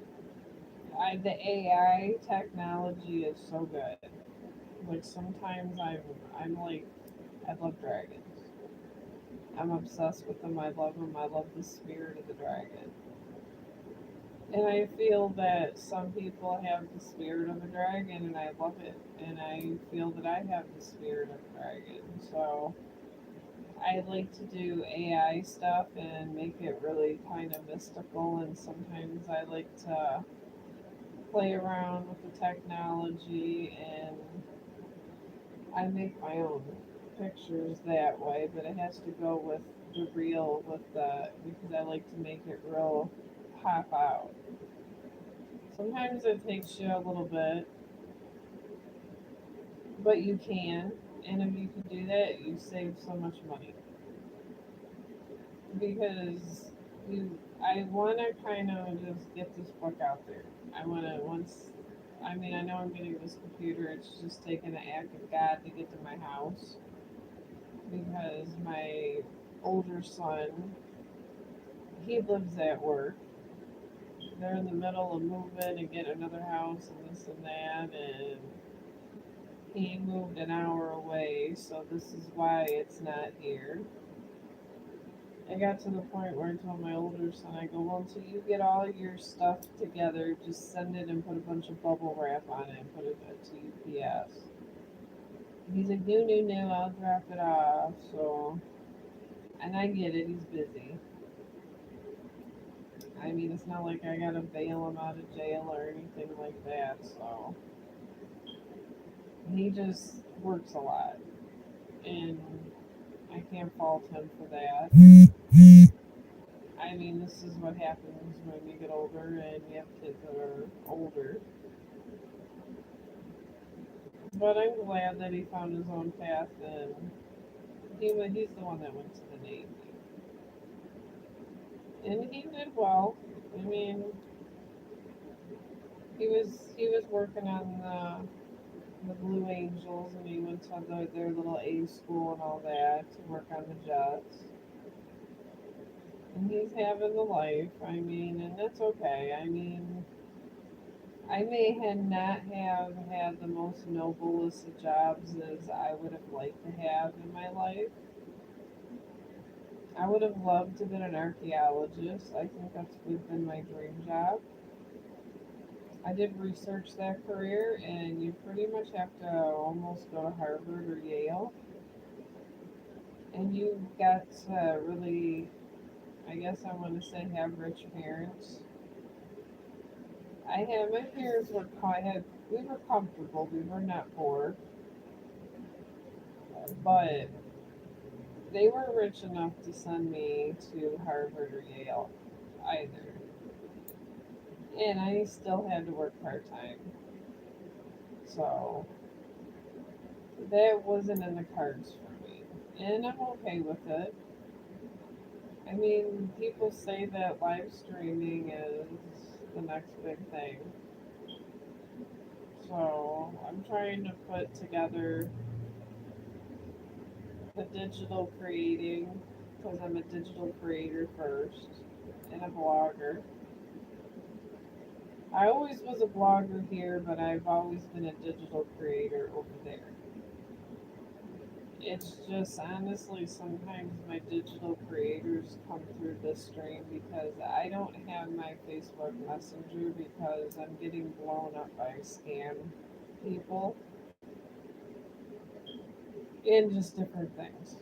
The AI technology is so good. Like sometimes I'm like I love dragons. I'm obsessed with them. I love them. I love the spirit of the dragon. And I feel that some people have the spirit of a dragon, and I love it. And I feel that I have the spirit of a dragon. So I like to do AI stuff and make it really kind of mystical. And sometimes I like to play around with the technology, and I make my own pictures that way. But it has to go with the real, with the because I like to make it real pop out. Sometimes it takes you a little bit, but you can. And if you can do that, you save so much money. Because I want to kind of just get this book out there. I want to once, I mean, I know I'm getting this computer. It's just taking an act of God to get to my house because my older son, he lives at work. They're in the middle of moving and getting another house and this and that, and he moved an hour away, so this is why it's not here. I got to the point where I told my older son, I go, well, until you get all your stuff together, just send it and put a bunch of bubble wrap on it and put it to UPS. He's like, no, no, no, I'll drop it off. So, and I get it, he's busy. I mean, it's not like I gotta bail him out of jail or anything like that. So, he just works a lot. And I can't fault him for that. I mean, this is what happens when you get older and you have kids that are older. But I'm glad that he found his own path, and he's the one that went to the Navy, and he did well. I mean, he was working on the Blue Angels, and he went to their little A school and all that to work on the jets. And he's having the life. I mean, and that's okay. I mean, I may have not have had the most noblest of jobs as I would have liked to have in my life. I would have loved to have been an archaeologist. I think that's would have been my dream job. I did research that career, and you pretty much have to almost go to Harvard or Yale. And you got to really, I guess I want to say, have rich parents. I had my parents were we were comfortable. We were not poor, but they weren't rich enough to send me to Harvard or Yale either. And I still had to work part time. So that wasn't in the cards for me. And I'm okay with it. I mean, people say that live streaming is the next big thing. So I'm trying to put together the digital creating because I'm a digital creator first and a blogger. I always was a blogger here, but I've always been a digital creator over there. It's just honestly sometimes my digital creators come through this stream because I don't have my Facebook Messenger because I'm getting blown up by scam people and just different things.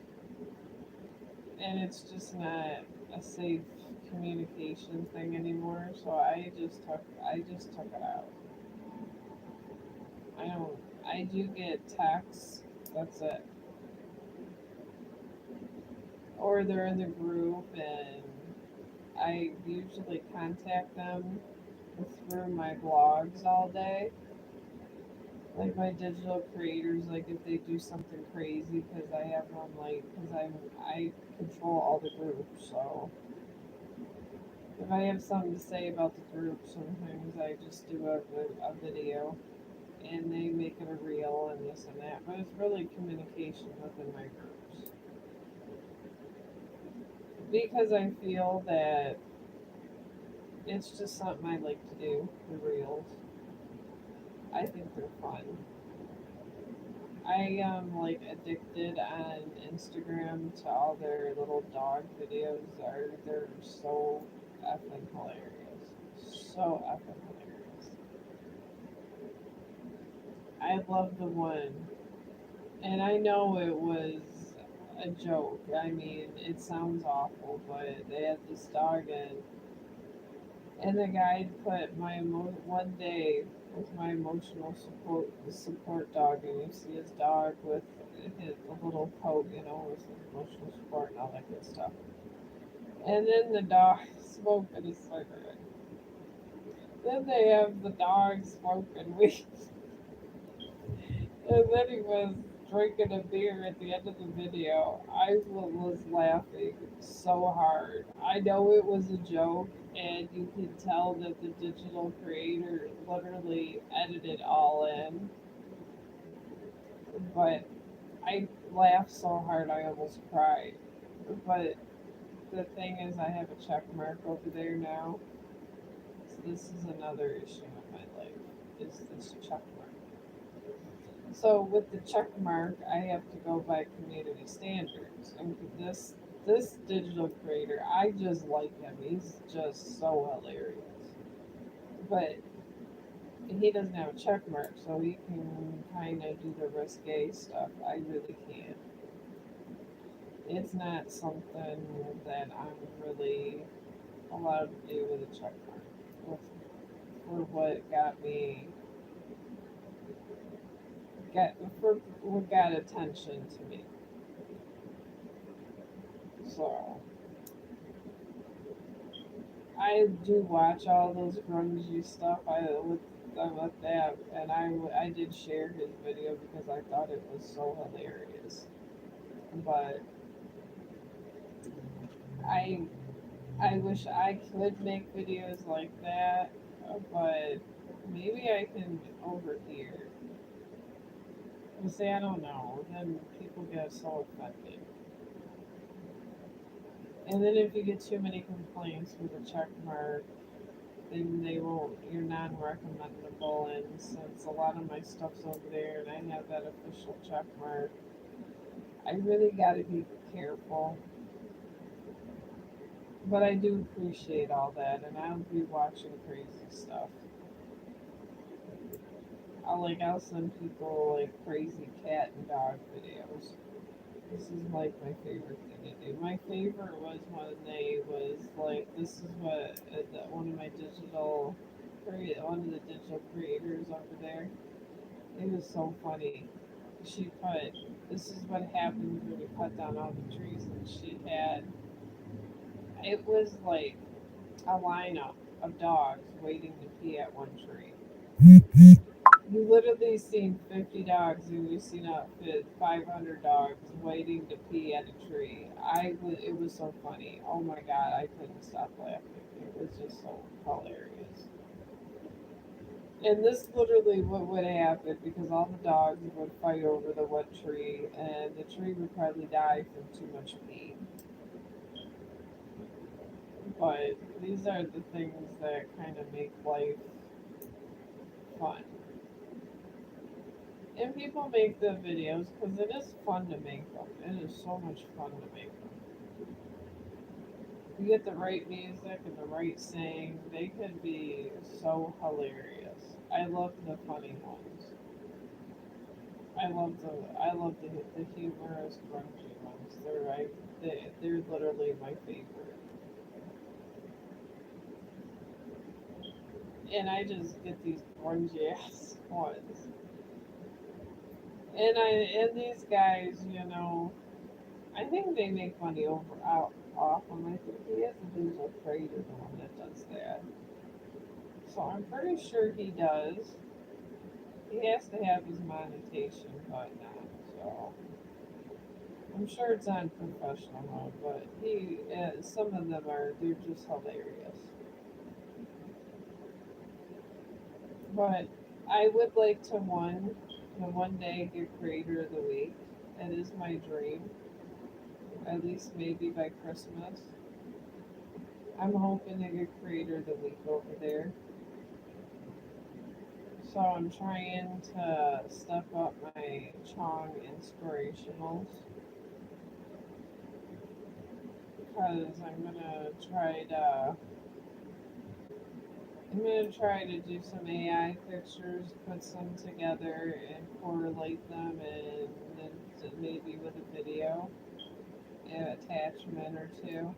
And it's just not a safe communication thing anymore. So I just took it out. I don't I do get texts. That's it. Or they're in the group and I usually contact them through my blogs all day. Like my digital creators, like if they do something crazy, because I have them like, because I control all the groups. So if I have something to say about the group, sometimes I just do a video and they make it a reel and this and that. But it's really communication within my groups because I feel that it's just something I like to do. The reels, I think they're fun. I am like addicted on Instagram to all their little dog videos. They're so effing hilarious, so effing hilarious. I love the one, and I know it was a joke. I mean, it sounds awful, but they had this dog in, and the guy put one day with my emotional support dog, and you see his dog with a little coat, with emotional support and all that good stuff. And then the dog smoked a cigarette. Then they have the dog smoking weed, and then he was drinking a beer at the end of the video. Was laughing so hard. I know it was a joke, and you can tell that the digital creator literally edited all in, but I laughed so hard I almost cried. But the thing is, I have a check mark over there now. So this is another issue in my life. Is this check mark? So with the check mark, I have to go by community standards. And this digital creator, I just like him. He's just so hilarious. But he doesn't have a check mark, so he can kind of do the risque stuff. I really can't. It's not something that I'm really allowed to do with a check mark. For for what got me got for what got attention to me. So I do watch all those grungy stuff. I with that, and I did share his video because I thought it was so hilarious. But I I wish I could make videos like that, but maybe I can over here. You see, I don't know. Then people get so offended. And then if you get too many complaints with a check mark, then they won't. You're non-recommendable, and since a lot of my stuff's over there, and I have that official check mark, I really got to be careful. But I do appreciate all that, and I'll be watching crazy stuff. I'll send people like crazy cat and dog videos. This is like my favorite thing to do. My favorite was when they was like, this is what one of my one of the digital creators over there. It was so funny. She put, this is what happens when you cut down all the trees, and she had, it was like a lineup of dogs waiting to pee at one tree. You literally seen 50 dogs and you seen 500 dogs waiting to pee at a tree. It was so funny. Oh my god, I couldn't stop laughing. It was just so hilarious. And this literally what would happen because all the dogs would fight over the one tree, and the tree would probably die from too much pee. But these are the things that kind of make life fun. And people make the videos because it is fun to make them. It is so much fun to make them. You get the right music and the right saying, they can be so hilarious. I love the funny ones. I love the humorous grungy ones. They're literally my favorite. And I just get these grungy ass ones. And these guys, I think they make money over out off him. I think he has a digital creator, the one that does that. So I'm pretty sure he does. He has to have his monetization button on, so I'm sure it's on professional mode. But some of them they're just hilarious. But I would like to one day get creator of the week. It is my dream. At least maybe by Christmas. I'm hoping to get creator of the week over there. So I'm trying to step up my Chong inspirationals because I'm gonna try to do some AI pictures, put some together and correlate them, and then maybe with a video, an attachment or two.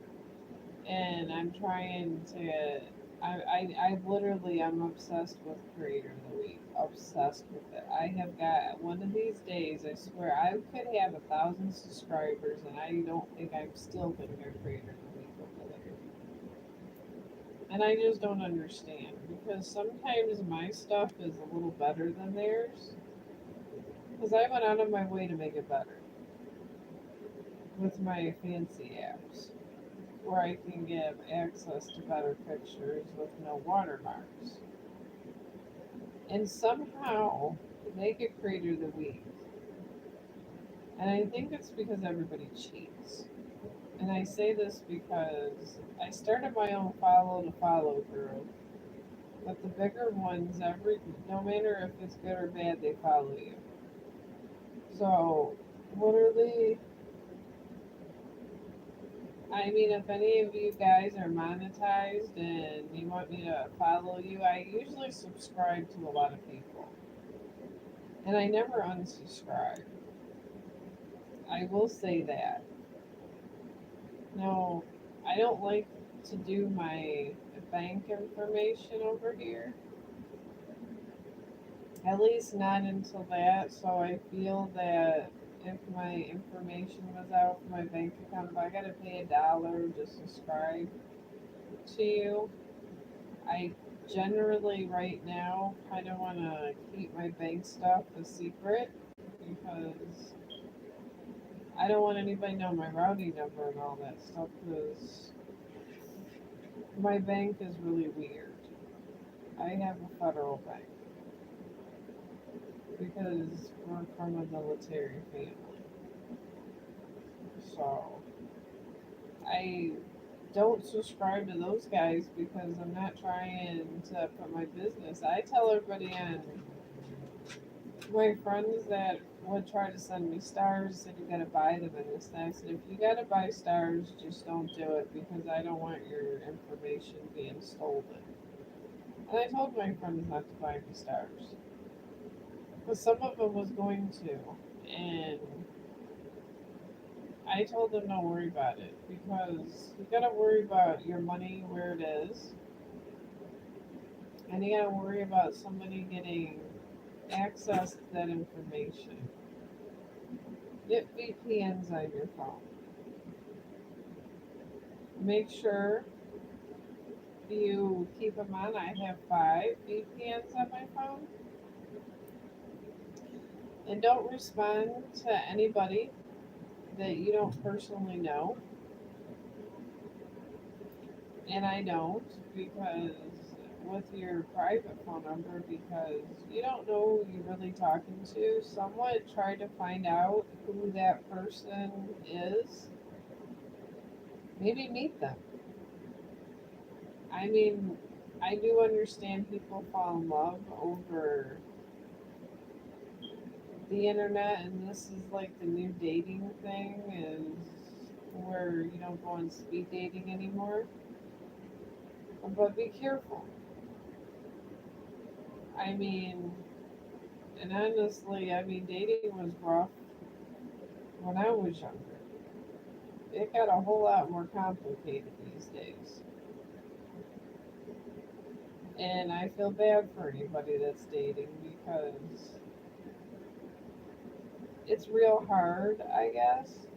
And I'm trying to. I literally I'm obsessed with Creator of the Week. Obsessed with it. I have got one of these days. I swear I could have 1,000 subscribers, and I don't think I'm still gonna get Creator of the Week over there. And I just don't understand because sometimes my stuff is a little better than theirs. Because I went out of my way to make it better with my fancy apps, where I can give access to better pictures with no watermarks. And somehow they get Creator of the Week. And I think it's because everybody cheats. And I say this because I started my own follow to follow group, but the bigger ones, no matter if it's good or bad, they follow you. So, literally, I mean, if any of you guys are monetized and you want me to follow you, I usually subscribe to a lot of people. And I never unsubscribe. I will say that. No, I don't like to do my bank information over here. At least not until that. So I feel that if my information was out for my bank account, if I gotta pay $1 to subscribe to you, I generally right now kind of want to keep my bank stuff a secret because I don't want anybody to know my routing number and all that stuff because my bank is really weird. I have a federal bank because we're from a military family. So I don't subscribe to those guys because I'm not trying to put my business. I tell everybody on my friends that would try to send me stars said you gotta buy them in this. And I said if you gotta buy stars, just don't do it because I don't want your information being stolen. And I told my friends not to buy me stars. But some of them was going to. And I told them don't worry about it because you gotta worry about your money where it is. And you gotta worry about somebody getting access to that information. Get VPNs on your phone. Make sure you keep them on. I have 5 VPNs on my phone. And don't respond to anybody that you don't personally know. And I don't because with your private phone number because you don't know who you're really talking to. Someone try to find out who that person is. Maybe meet them. I mean, I do understand people fall in love over the internet, and this is like the new dating thing is where you don't go on speed dating anymore. But be careful. I mean, and honestly, I mean, dating was rough when I was younger. It got a whole lot more complicated these days. And I feel bad for anybody that's dating because it's real hard, I guess,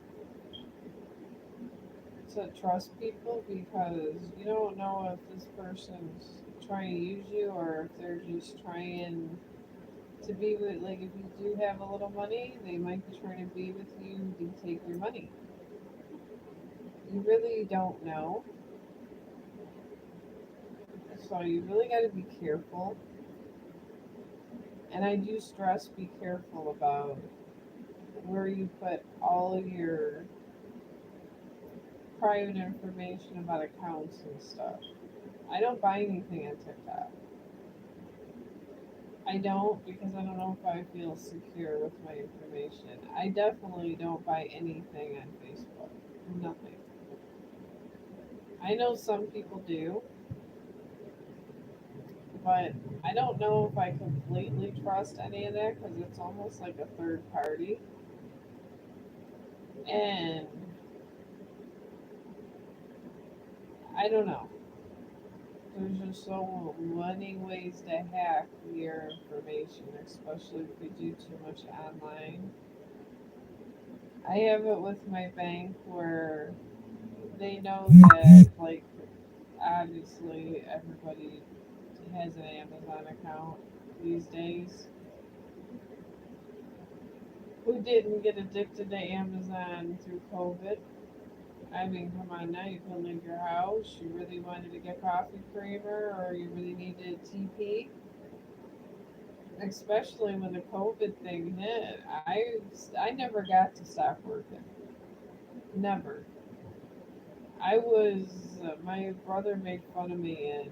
to trust people because you don't know if this person's trying to use you or if they're just trying to be with, like, if you do have a little money, they might be trying to be with you to take your money. You really don't know. So you really got to be careful. And I do stress be careful about where you put all your private information about accounts and stuff. I don't buy anything on TikTok. I don't because I don't know if I feel secure with my information. I definitely don't buy anything on Facebook. Nothing. I know some people do, but I don't know if I completely trust any of that because it's almost like a third party. And I don't know. There's just so many ways to hack your information, especially if you do too much online. I have it with my bank where they know that, like, obviously everybody has an Amazon account these days who didn't get addicted to Amazon through COVID. I mean, come on now, you couldn't leave your house. You really wanted to get coffee creamer or you really needed TP. Especially when the COVID thing hit. I never got to stop working. Never. I was, my brother made fun of me and,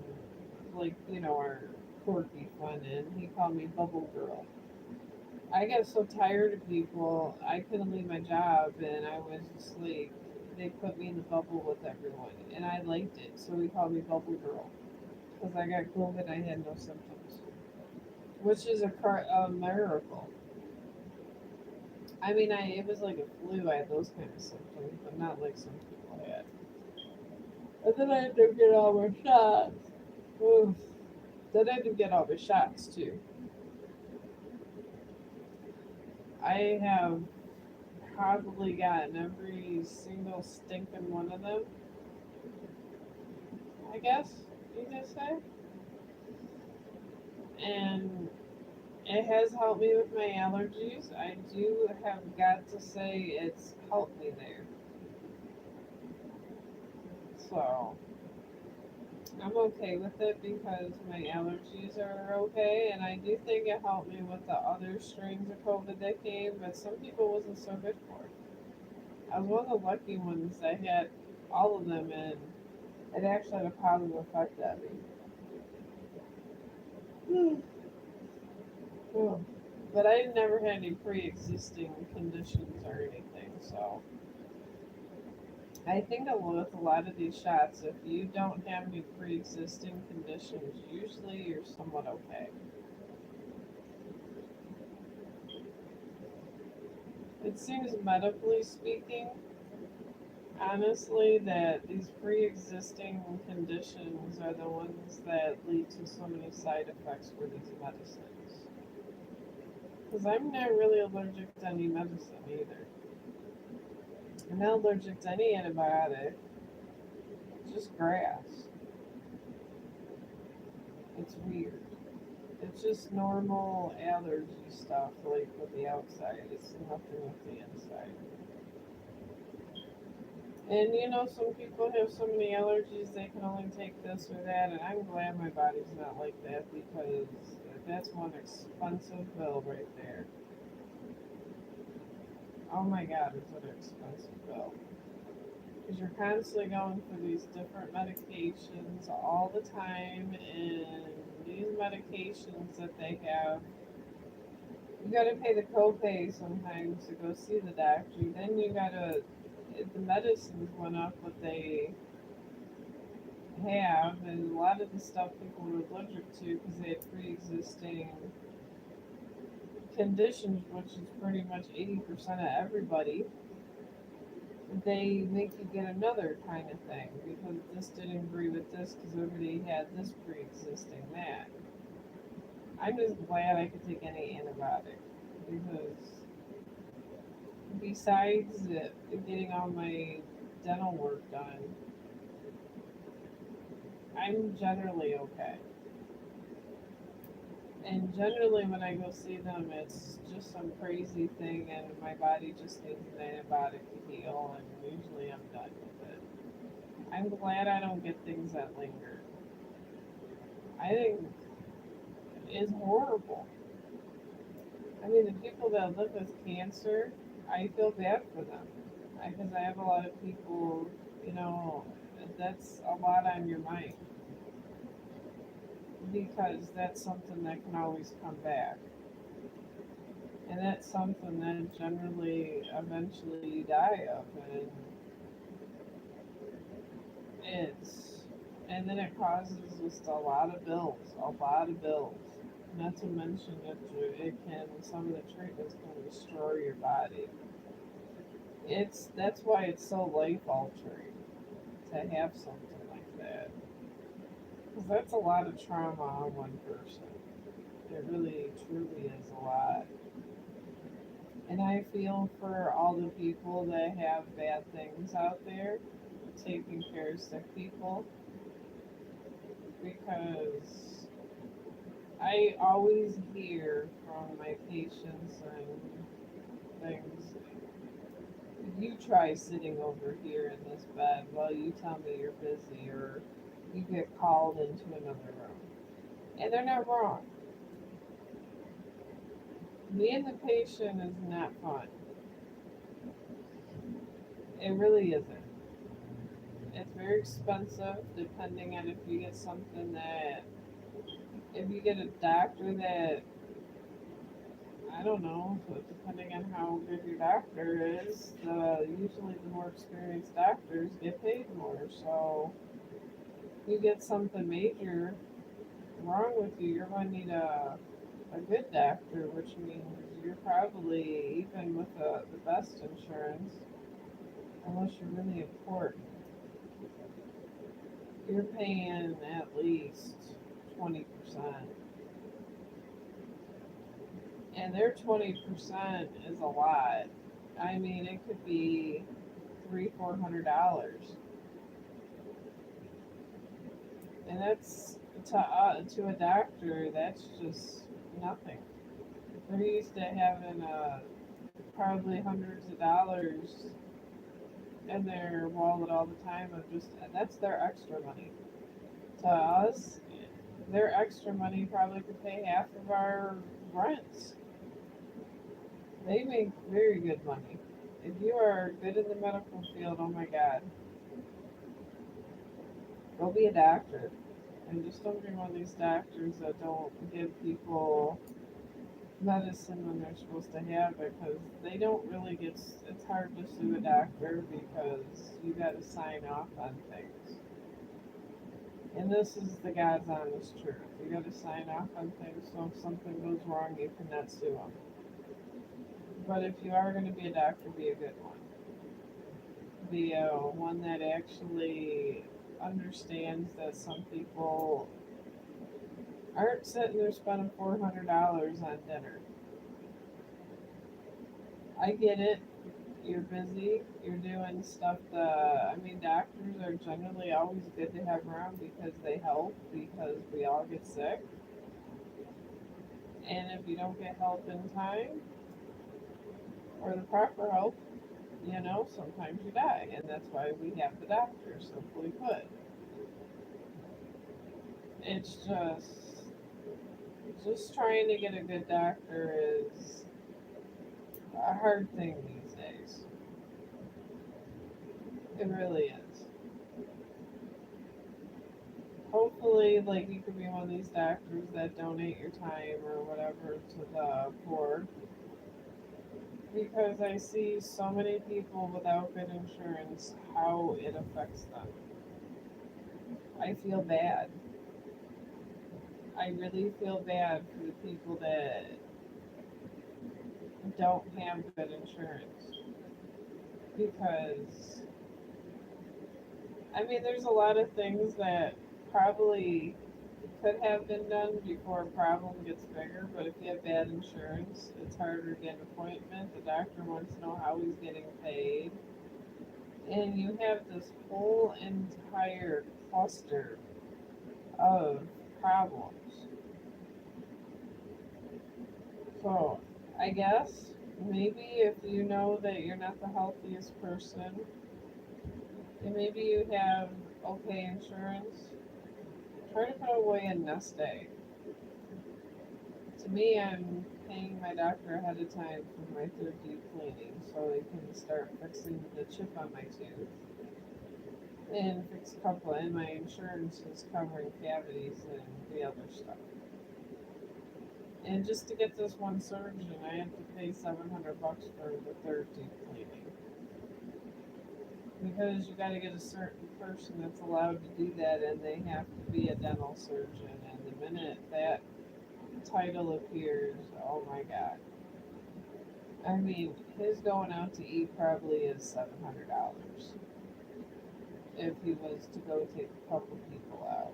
like, our quirky fun, and he called me Bubble Girl. I got so tired of people, I couldn't leave my job, and I was just like, they put me in the bubble with everyone, and I liked it, so he called me Bubble Girl. Because I got COVID, I had no symptoms, which is a miracle. I mean, it was like a flu, I had those kind of symptoms, but not like some people had. And then I had to get all my shots. Oof. Then I had to get all my shots, too. I have probably gotten every single stinking one of them, I guess you could say. And it has helped me with my allergies. I do have got to say it's helped me there. So I'm okay with it because my allergies are okay, and I do think it helped me with the other strains of COVID that came, but some people wasn't so good for it. I was one of the lucky ones that had all of them, and it actually had a positive effect on me. Hmm. But I never had any pre-existing conditions or anything, so I think with a lot of these shots, if you don't have any pre-existing conditions, usually you're somewhat okay. It seems medically speaking, honestly, that these pre-existing conditions are the ones that lead to so many side effects for these medicines. Because I'm not really allergic to any medicine either. I'm not allergic to any antibiotic, just grass. It's weird. It's just normal allergy stuff, like with the outside. It's nothing with the inside. And some people have so many allergies they can only take this or that, and I'm glad my body's not like that because that's one expensive bill right there. Oh my god, it's an expensive bill. Because you're constantly going through these different medications all the time, and these medications that they have, you gotta pay the copay sometimes to go see the doctor. Then you gotta, the medicines went up what they have, and a lot of the stuff people were allergic to because they had pre-existing conditions, which is pretty much 80% of everybody. They make you get another kind of thing because this didn't agree with this because everybody had this pre-existing that. I'm just glad I could take any antibiotic because besides getting all my dental work done, I'm generally okay. And generally, when I go see them, it's just some crazy thing, and my body just needs an antibiotic to heal, and usually I'm done with it. I'm glad I don't get things that linger. I think it's horrible. I mean, the people that live with cancer, I feel bad for them because I have a lot of people, you know, that's a lot on your mind because that's something that can always come back. And that's something that generally, eventually, you die of. And it's, and then it causes just a lot of bills, a lot of bills. Not to mention that some of the treatments can destroy your body. That's why it's so life altering to have something like that. Because that's a lot of trauma on one person. It really, truly is a lot. And I feel for all the people that have bad things out there taking care of sick people because I always hear from my patients and things. You try sitting over here in this bed while you tell me you're busy, or you get called into another room. And they're not wrong. Being the patient is not fun. It really isn't. It's very expensive depending on if you get something that, if you get a doctor that, I don't know, so depending on how good your doctor is, usually the more experienced doctors get paid more. So you get something major wrong with you, you're going to need a good doctor, which means you're probably, even with the best insurance, unless you're really important, you're paying at least 20%. And their 20% is a lot. I mean, it could be $300-400, and that's to a doctor. That's just nothing. They're used to having probably hundreds of dollars in their wallet all the time of just, that's their extra money. To us, their extra money probably could pay half of our rents. They make very good money. If you are good in the medical field, oh my God, go be a doctor. And just don't be one of these doctors that don't give people medicine when they're supposed to have it, because they don't really get. It's hard to sue a doctor because you got to sign off on things. And this is the God's honest truth. You got to sign off on things, so if something goes wrong, you cannot sue them. But if you are going to be a doctor, be a good one. Be one that actually understands that some people aren't sitting there spending $400 on dinner. I get it. You're busy. You're doing stuff that, I mean, doctors are generally always good to have around because they help, because we all get sick. And if you don't get help in time, or the proper help, sometimes you die. And that's why we have the doctor, simply put. It's just trying to get a good doctor is a hard thing these days. It really is. Hopefully, like, you could be one of these doctors that donate your time or whatever to the poor, because I see so many people without good insurance, how it affects them. I feel bad. I really feel bad for the people that don't have good insurance, because I mean, there's a lot of things that probably could have been done before a problem gets bigger, but if you have bad insurance, it's harder to get an appointment. The doctor wants to know how he's getting paid. And you have this whole entire cluster of problems. So, I guess maybe if you know that you're not the healthiest person, and maybe you have okay insurance, try to put away a nest egg. To me, I'm paying my doctor ahead of time for my third deep cleaning so they can start fixing the chip on my tooth and fix a couple, and my insurance is covering cavities and the other stuff. And just to get this one surgeon, I have to pay $700 for the third deep cleaning, because you got to get a certain person that's allowed to do that, and they have to be a dental surgeon. And the minute that title appears, oh my God. I mean, his going out to eat probably is $700 if he was to go take a couple people out.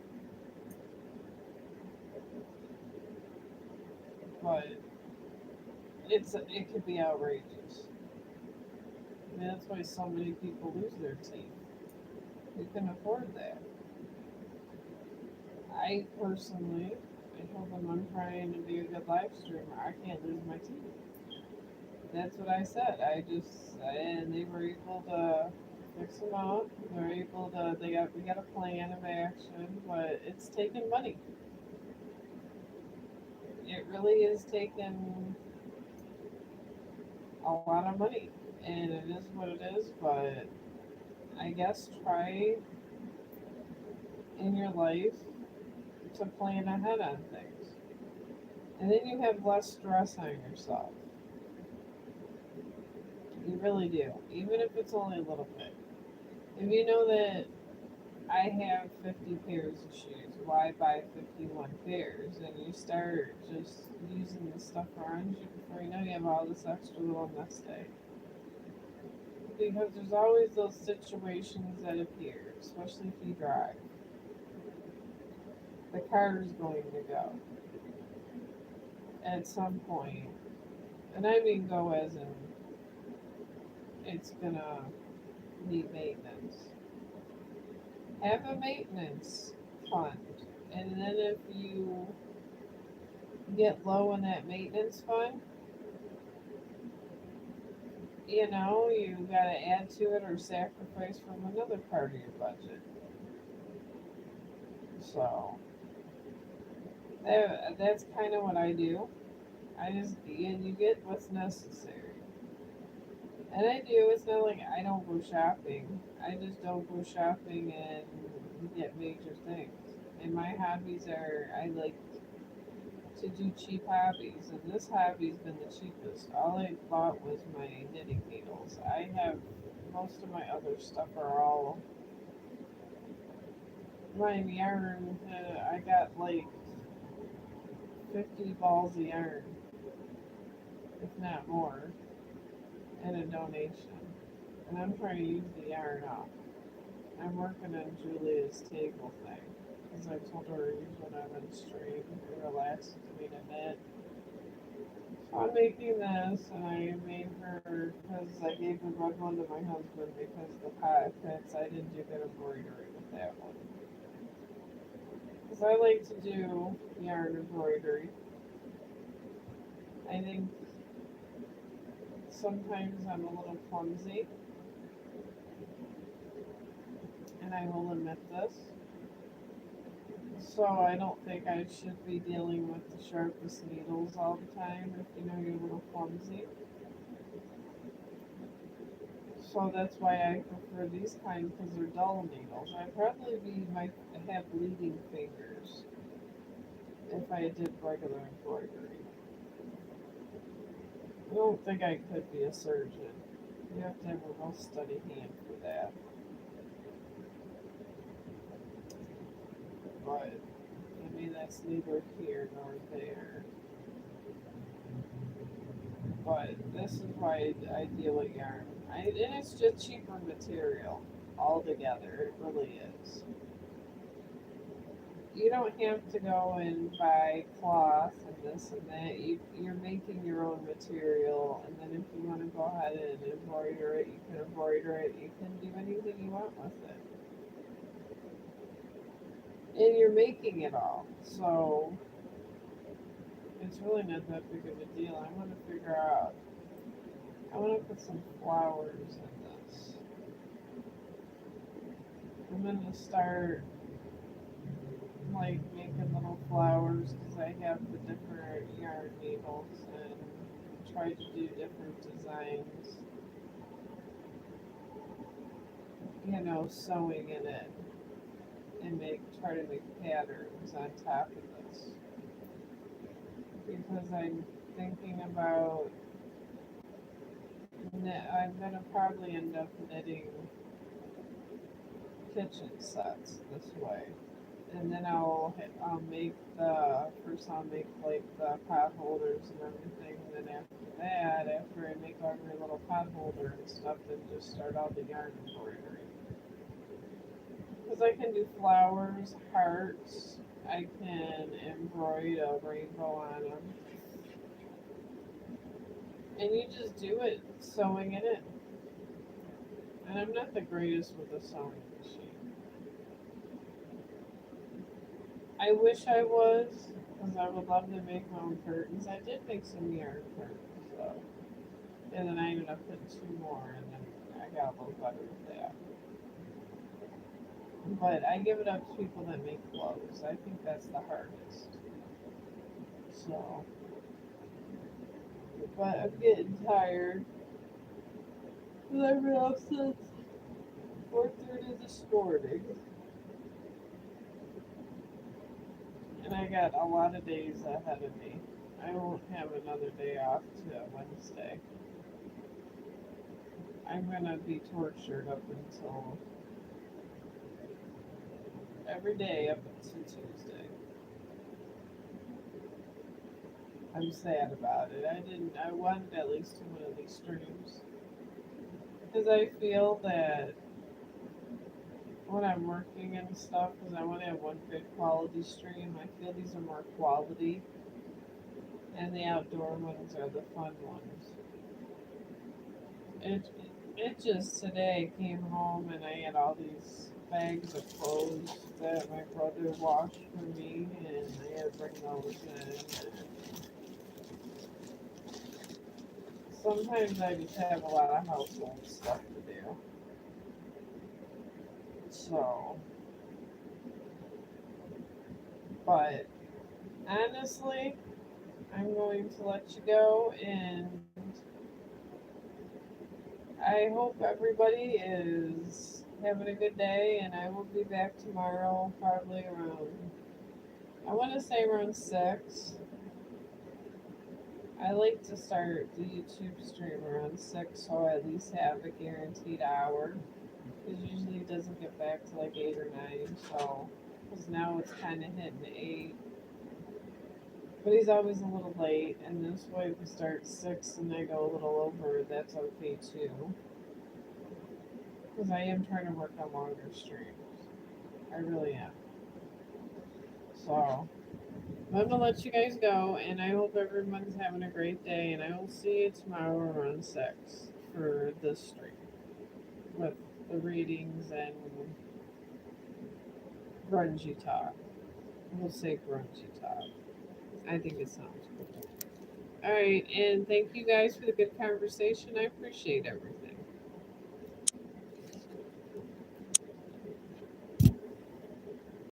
But it could be outrageous. I mean, that's why so many people lose their teeth. They can afford that. I personally I told them I'm trying to be a good live streamer. I can't lose my teeth. That's what I said. And they were able to fix them out. They're able to, we got a plan of action, but it's taken money. It really is taking a lot of money. And it is what it is, but I guess try in your life to plan ahead on things. And then you have less stress on yourself. You really do. Even if it's only a little bit. If you know that I have 50 pairs of shoes, why buy 51 pairs? And you start just using the stuff around you before you know you have all this extra little nest egg. Because there's always those situations that appear, especially if you drive. The car is going to go at some point. And I mean go as in it's gonna need maintenance. Have a maintenance fund. And then if you get low in that maintenance fund, you gotta add to it or sacrifice from another part of your budget. So that's kind of what I do. And you get what's necessary. And I do. It's not like I don't go shopping. I just don't go shopping and get major things. And my hobbies are, I like to do cheap hobbies. And this hobby's been the cheapest. All I bought was my knitting needles. I have, most of my other stuff are all my yarn. I got like 50 balls of yarn, if not more, in a donation. And I'm trying to use the yarn up. I'm working on Julia's table thing. Because I told her to use when I'm on stream. It relaxes me to knit. So I'm making this, and I made her, because I gave the rug one to my husband because the pot fits. I didn't do good embroidery with that one. Because I like to do yarn embroidery. I think sometimes I'm a little clumsy, and I will admit this. So I don't think I should be dealing with the sharpest needles all the time if you know you're a little clumsy. So that's why I prefer these kinds because they're dull needles. Might have bleeding fingers if I did regular embroidery. I don't think I could be a surgeon. You have to have a real steady hand for that. But I mean, that's neither here nor there. But this is why I deal with yarn. And it's just cheaper material altogether. It really is. You don't have to go and buy cloth and this and that. You're making your own material, and then if you want to go ahead and embroider it, you can embroider it. You can do anything you want with it. And you're making it all. So it's really not that big of a deal. I want to figure out, I want to put some flowers in this. I'm going to start like making little flowers because I have the different yarn needles and try to do different designs. Sewing in it and try to make patterns on top of this. Because I'm thinking about I'm gonna probably end up knitting kitchen sets this way, and then I'll make I'll make like the pot holders and everything, and then after I make every little pot holder and stuff, then just start all the yarn embroidery. Because I can do flowers, hearts, I can embroider a rainbow on them. And you just do it, sewing it in. And I'm not the greatest with a sewing machine. I wish I was, because I would love to make my own curtains. I did make some yard curtains, though. And then I ended up putting two more, and then I got a little better with that. But I give it up to people that make clothes. I think that's the hardest. So, but I'm getting tired. And I've been up since 4:30 this morning, and I got a lot of days ahead of me. I won't have another day off till Wednesday. I'm gonna be tortured up until every day up until Tuesday. I'm sad about it. I wanted at least to one of these streams because I feel that when I'm working and stuff, because I want to have one good quality stream, I feel these are more quality, and the outdoor ones are the fun ones. It it just today came home and I had all these bags of clothes that my brother washed for me, and I had to bring those in. Sometimes I just have a lot of household stuff to do. So, but honestly, I'm going to let you go, and I hope everybody is having a good day. And I will be back tomorrow, probably around, I want to say around 6. I like to start the YouTube stream around 6 so I at least have a guaranteed hour. Because usually it doesn't get back to like 8 or 9, so because now it's kind of hitting 8. But he's always a little late, and this way if we start 6 and I go a little over, that's okay too. Because I am trying to work on longer streams. I really am. So, I'm gonna let you guys go, and I hope everyone's having a great day, and I will see you tomorrow around 6 for this stream with the readings and grungy talk. We'll say grungy talk. I think it sounds cool. All right, and thank you guys for the good conversation. I appreciate everyone.